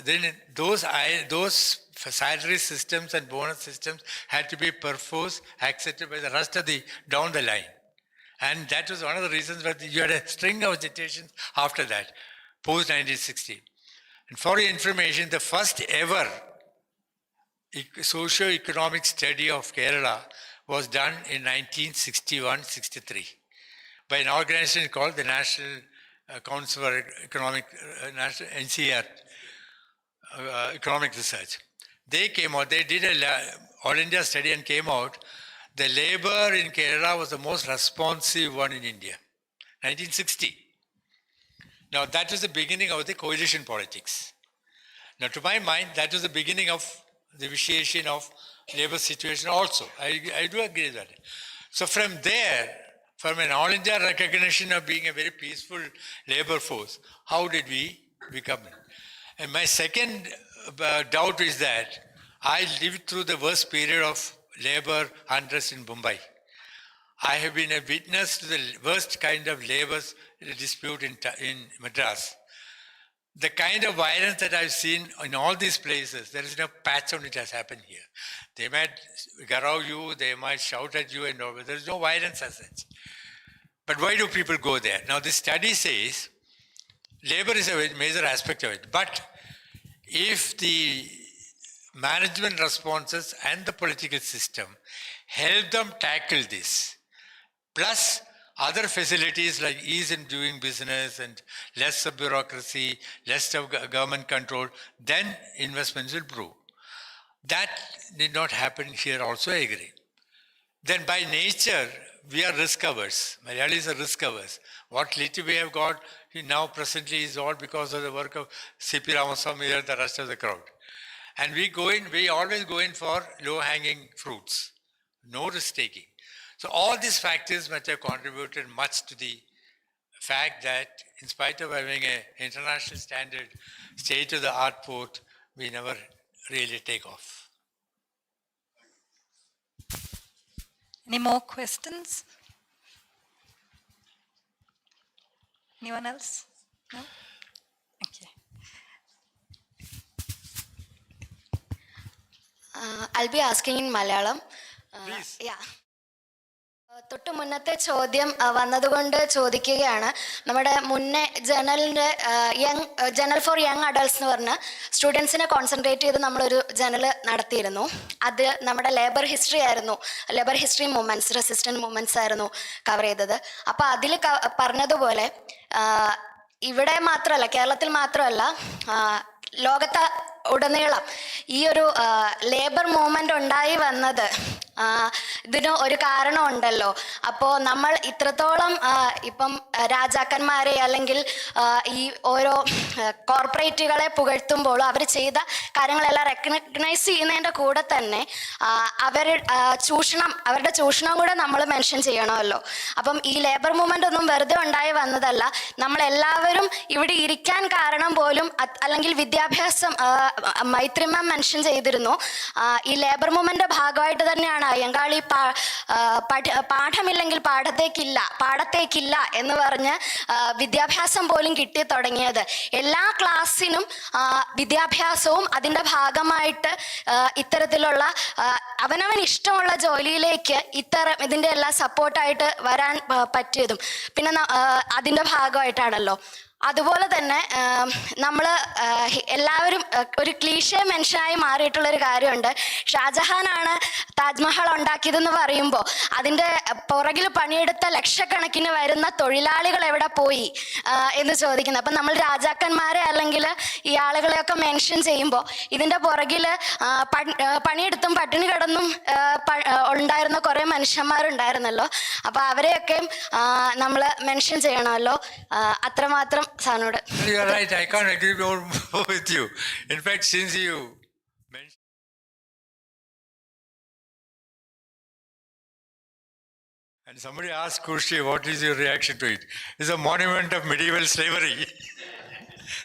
then those salary systems and bonus systems had to be perforce accepted by the rest of the down the line. And that was one of the reasons why you had a string of agitations after that, post-1960. And for your information, the first ever socio-economic study of Kerala was done in 1961-63 by an organization called the National Council for Economic, NCR, Economic Research. They came out, they did an All India study and came out. The labor in Kerala was the most responsive one in India, 1960. Now that was the beginning of the coalition politics. Now to my mind, that was the beginning of the vitiation of labor situation also. I do agree with that. So from there, from an all India recognition of being a very peaceful labor force, how did we become it? And my second doubt is that I lived through the worst period of labor unrest in Mumbai. I have been a witness to the worst kind of labor dispute in Madras. The kind of violence that I've seen in all these places, there is no patch on it has happened here. They might garrow you, they might shout at you and all, but there is no violence as such. But why do people go there? Now this study says labor is a major aspect of it, but if the management responses and the political system help them tackle this, plus other facilities like ease in doing business and less of bureaucracy, less of government control, then investments will grow. That did not happen here also, I agree. Then by nature, we are risk averse. Malayalis are risk averse. What little we have got now presently is all because of the work of C.P. Ramaswamy and the rest of the crowd. And we always go in for low-hanging fruits, no risk-taking. So all these factors might have contributed much to the fact that in spite of having an international standard state-of-the-art port, we never really take off. Any more questions? Anyone else? No? Okay. I'll be asking in Malayalam. Please. Yeah. തൊട്ട് മുന്നത്തെ ചോദ്യം വന്നതുകൊണ്ട് ചോദിക്കുകയാണ്. നമ്മുടെ മുന്നേ journal four young adults എന്ന് പറഞ്ഞ് സ്റ്റുഡൻസിനെ concentrate ചെയ്ത് നമ്മളൊരു ജേണൽ നടത്തിയിരുന്നു. അത് നമ്മുടെ labour history movements, resistant movements ആയിരുന്നു കവർ ചെയ്തത്. അപ്പോൾ അതിൽ പറഞ്ഞതുപോലെ ഇവിടെ മാത്രമല്ല, കേരളത്തിൽ മാത്രമല്ല, ലോകത്ത് ഉടനീളം ഈ ഒരു ലേബർ മൂവ്മെൻ്റ് ഉണ്ടായി വന്നത് ഇതിന് ഒരു കാരണമുണ്ടല്ലോ. അപ്പോൾ നമ്മൾ ഇത്രത്തോളം ഇപ്പം രാജാക്കന്മാരെ അല്ലെങ്കിൽ ഈ ഓരോ കോർപ്പറേറ്റുകളെ പുകഴ്ത്തുമ്പോൾ അവർ ചെയ്ത കാര്യങ്ങളെല്ലാം റെക്കഗ്നൈസ് ചെയ്യുന്നതിൻ്റെ കൂടെ തന്നെ അവരുടെ ചൂഷണം കൂടെ നമ്മൾ മെൻഷൻ ചെയ്യണമല്ലോ. അപ്പം ഈ ലേബർ മൂവ്മെൻ്റ് ഒന്നും വെറുതെ ഉണ്ടായി വന്നതല്ല. നമ്മളെല്ലാവരും ഇവിടെ ഇരിക്കാൻ കാരണം പോലും അല്ലെങ്കിൽ വിദ്യാഭ്യാസം മൈത്രി മാം മെൻഷൻ ചെയ്തിരുന്നു. ഈ ലേബർ മൂവ്മെൻ്റ് ഭാഗമായിട്ട് തന്നെയാണ് അയ്യങ്കാളി പാഠമില്ലെങ്കിൽ പാടത്തേക്കില്ല എന്ന് പറഞ്ഞ് വിദ്യാഭ്യാസം പോലും കിട്ടി തുടങ്ങിയത്. എല്ലാ ക്ലാസ്സിനും വിദ്യാഭ്യാസവും അതിൻ്റെ ഭാഗമായിട്ട് ഇത്തരത്തിലുള്ള അവനവൻ ഇഷ്ടമുള്ള ജോലിയിലേക്ക് ഇതിൻ്റെ എല്ലാം സപ്പോർട്ടായിട്ട് വരാൻ പറ്റിയതും പിന്നെ അതിൻ്റെ ഭാഗമായിട്ടാണല്ലോ. അതുപോലെ തന്നെ നമ്മൾ എല്ലാവരും ഒരു ക്ലീഷേ മെൻഷനായി മാറിയിട്ടുള്ളൊരു കാര്യമുണ്ട്. ഷാജഹാനാണ് താജ്മഹൽ ഉണ്ടാക്കിയതെന്ന് പറയുമ്പോൾ അതിൻ്റെ പുറകിൽ പണിയെടുത്ത ലക്ഷക്കണക്കിന് വരുന്ന തൊഴിലാളികൾ എവിടെ പോയി എന്ന് ചോദിക്കുന്നത്. അപ്പം നമ്മൾ രാജാക്കന്മാരെ അല്ലെങ്കിൽ ഈ ആളുകളെയൊക്കെ മെൻഷൻ ചെയ്യുമ്പോൾ ഇതിൻ്റെ പുറകിൽ പണിയെടുത്തും പട്ടിണി കിടന്നും ഉണ്ടായിരുന്ന കുറേ മനുഷ്യന്മാരുണ്ടായിരുന്നല്ലോ. അപ്പോൾ അവരെയൊക്കെ നമ്മൾ മെൻഷൻ ചെയ്യണമല്ലോ. അത്രമാത്രം സാറിനോട്. You are right. I can't agree more with you. In fact, since you mentioned and somebody asked Kushi, what is your reaction to it? It's a monument of medieval slavery.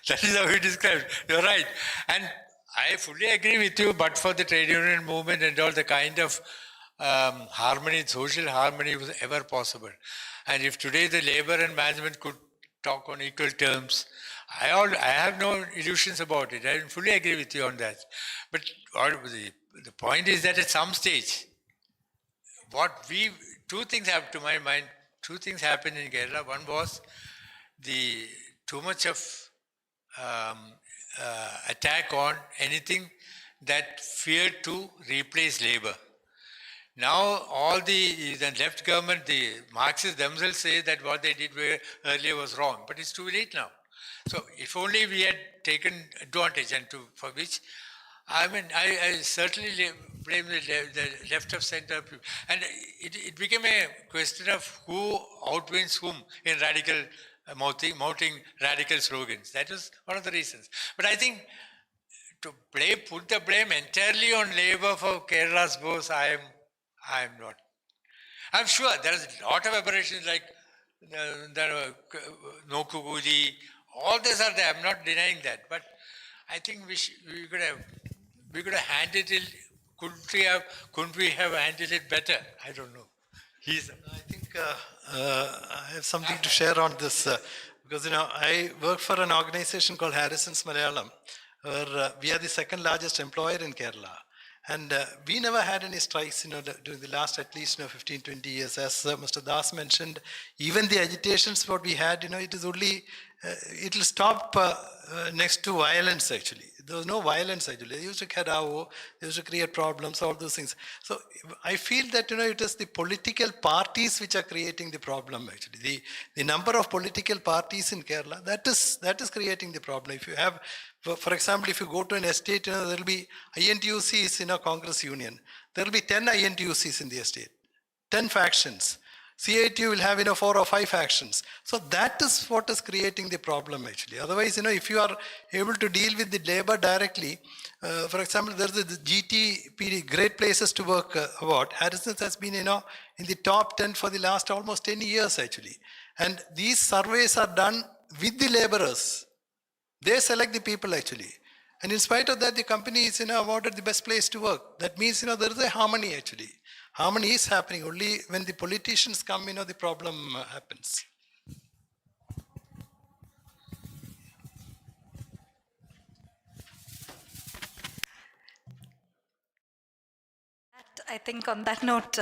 That is how he described. You're right. And I fully agree with you, but for the trade union movement and all, the kind of harmony, social harmony was ever possible. And if today the labor and management could talk on equal terms, I have no illusions about it. I fully agree with you on that. But the point is that at some stage, two things have to my mind, two things happened in Kerala. One was the too much of attack on anything that feared to replace labor. Now all the left government, the Marxists themselves say that what they did earlier was wrong, but it's too late now. So if only we had taken advantage, and for which, I mean, I certainly blame the left of center, and it became a question of who outwins whom in radical mouthing radical slogans. That was one of the reasons. But I think to put the blame entirely on labor for Kerala's woes, I am not. I'm sure there is a lot of aberrations like no kukuli, all these are there. I'm not denying that. But I think we could have handled it. Couldn't we have handled it better? I don't know. I think I have something to share on this because I work for an organization called Harrison's Malayalam, where we are the second largest employer in Kerala. And we never had any strikes, during the last at least 15, 20 years. As Mr. Das mentioned, even the agitations what we had, it is only, it will stop next to violence actually. There was no violence actually. They used to kadao, they used to create problems, all those things. So I feel that, it is the political parties which are creating the problem actually. The number of political parties in Kerala, that is creating the problem. If you have, for example, if you go to an estate, there will be INTUCs in a Congress union. There will be 10 INTUCs in the estate, 10 factions. CIT will have 4 or 5 factions. So that is what is creating the problem actually. Otherwise, if you are able to deal with the labor directly, for example, there is the GTP, Great Places to Work award. Harrison's has been in the top 10 for the last almost 10 years actually. And these surveys are done with the laborers. They select the people actually. And in spite of that, the company is awarded the best place to work. That means there is a harmony actually. Harmony is happening. Only when the politicians come, the problem happens. I think on that note,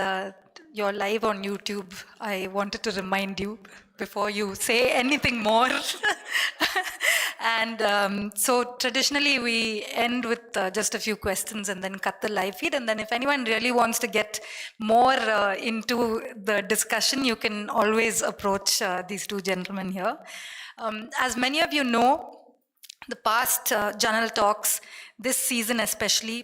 you're live on YouTube. I wanted to remind you before you say anything more. And so traditionally we end with just a few questions and then cut the live feed. And then if anyone really wants to get more into the discussion, you can always approach these two gentlemen here. As many of you know, the past journal talks, this season especially,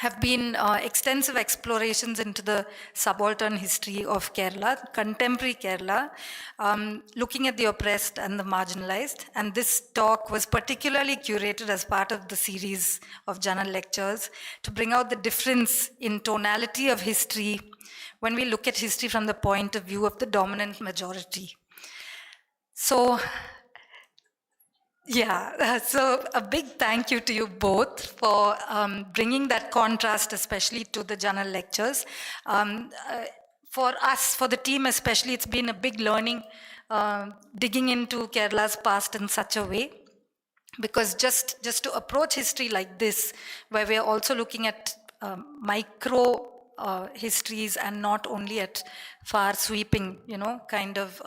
have been extensive explorations into the subaltern history of Kerala, contemporary Kerala, looking at the oppressed and the marginalized. And this talk was particularly curated as part of the series of journal lectures to bring out the difference in tonality of history when we look at history from the point of view of the dominant majority. So, yeah, so a big thank you to you both for bringing that contrast, especially to the journal lectures. For us, for the team especially, it's been a big learning digging into Kerala's past in such a way, because just to approach history like this, where we're also looking at micro histories and not only at far sweeping, kind of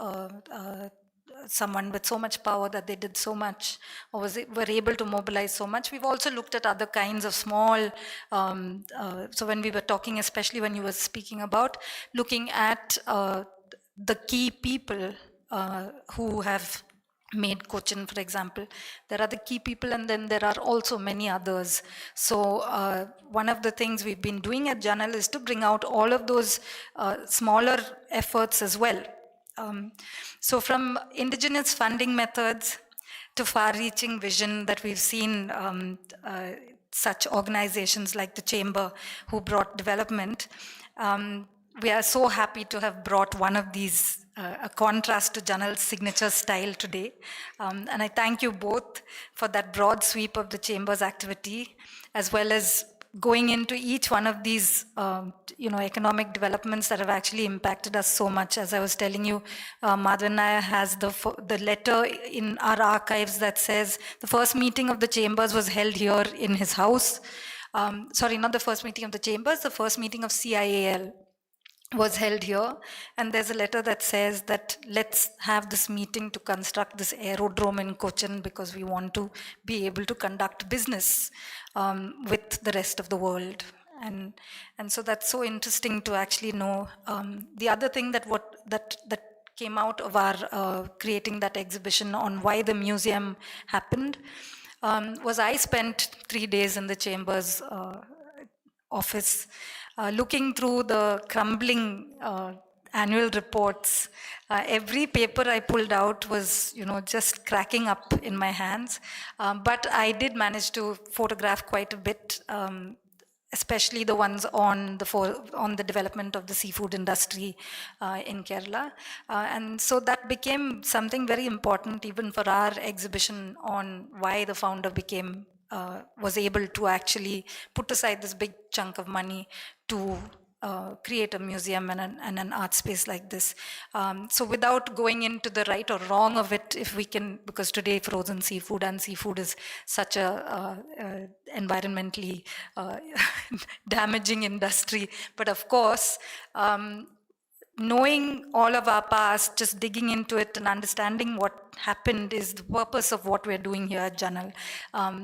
someone with so much power that they did so much or were able to mobilize so much. We've also looked at other kinds of small, so when we were talking, especially when you were speaking about looking at the key people who have made Cochin, for example. There are the key people, and then there are also many others. So one of the things we've been doing at Janal is to bring out all of those smaller efforts as well. So from indigenous funding methods to far-reaching vision that we've seen such organizations like the Chamber who brought development, we are so happy to have brought one of these, a contrast to Janal's signature style today. And I thank you both for that broad sweep of the Chamber's activity, as well as going into each one of these economic developments that have actually impacted us so much. As I was telling you, Madhavan Nair has the letter in our archives that says the first meeting of the Chambers was held here in his house. Sorry, not the first meeting of the Chambers, the first meeting of CIAL was held here, and there's a letter that says that let's have this meeting to construct this aerodrome in Cochin because we want to be able to conduct business with the rest of the world. And so that's so interesting to actually know. The other thing that came out of our creating that exhibition on why the museum happened was I spent 3 days in the Chamber's office looking through the crumbling annual reports. Every paper I pulled out was, just cracking up in my hands. But I did manage to photograph quite a bit, especially the ones on the development of the seafood industry in Kerala. And so that became something very important even for our exhibition on why the founder was able to actually put aside this big chunk of money to create a museum and an art space like this. So without going into the right or wrong of it, if we can, because today frozen seafood and seafood is such a environmentally damaging industry. But of course, knowing all of our past, just digging into it and understanding what happened is the purpose of what we're doing here at Janal.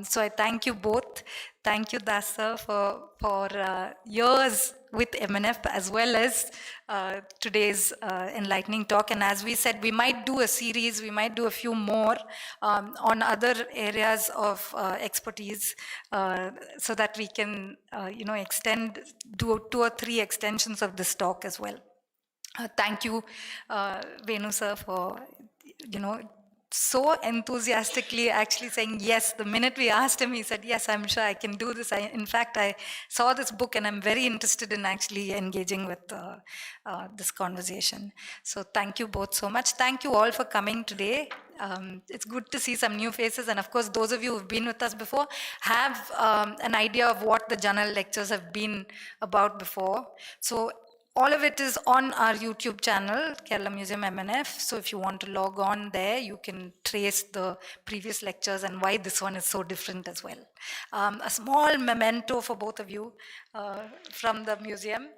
So I thank you both. Thank you, Das sir, for years with MNF as well as today's enlightening talk. And as we said, we might do a series, we might do a few more on other areas of expertise so that we can, do 2 or 3 extensions of this talk as well. Thank you, Venu sir, for, so enthusiastically actually saying yes. The minute we asked him, he said, yes, I'm sure I can do this. In fact, I saw this book and I'm very interested in actually engaging with this conversation. So thank you both so much. Thank you all for coming today. It's good to see some new faces, and of course those of you who've been with us before have an idea of what the Janal lectures have been about before. So all of it is on our YouTube channel, Kerala Museum MNF. So if you want to log on there, you can trace the previous lectures and why this one is so different as well. A small memento for both of you from the museum.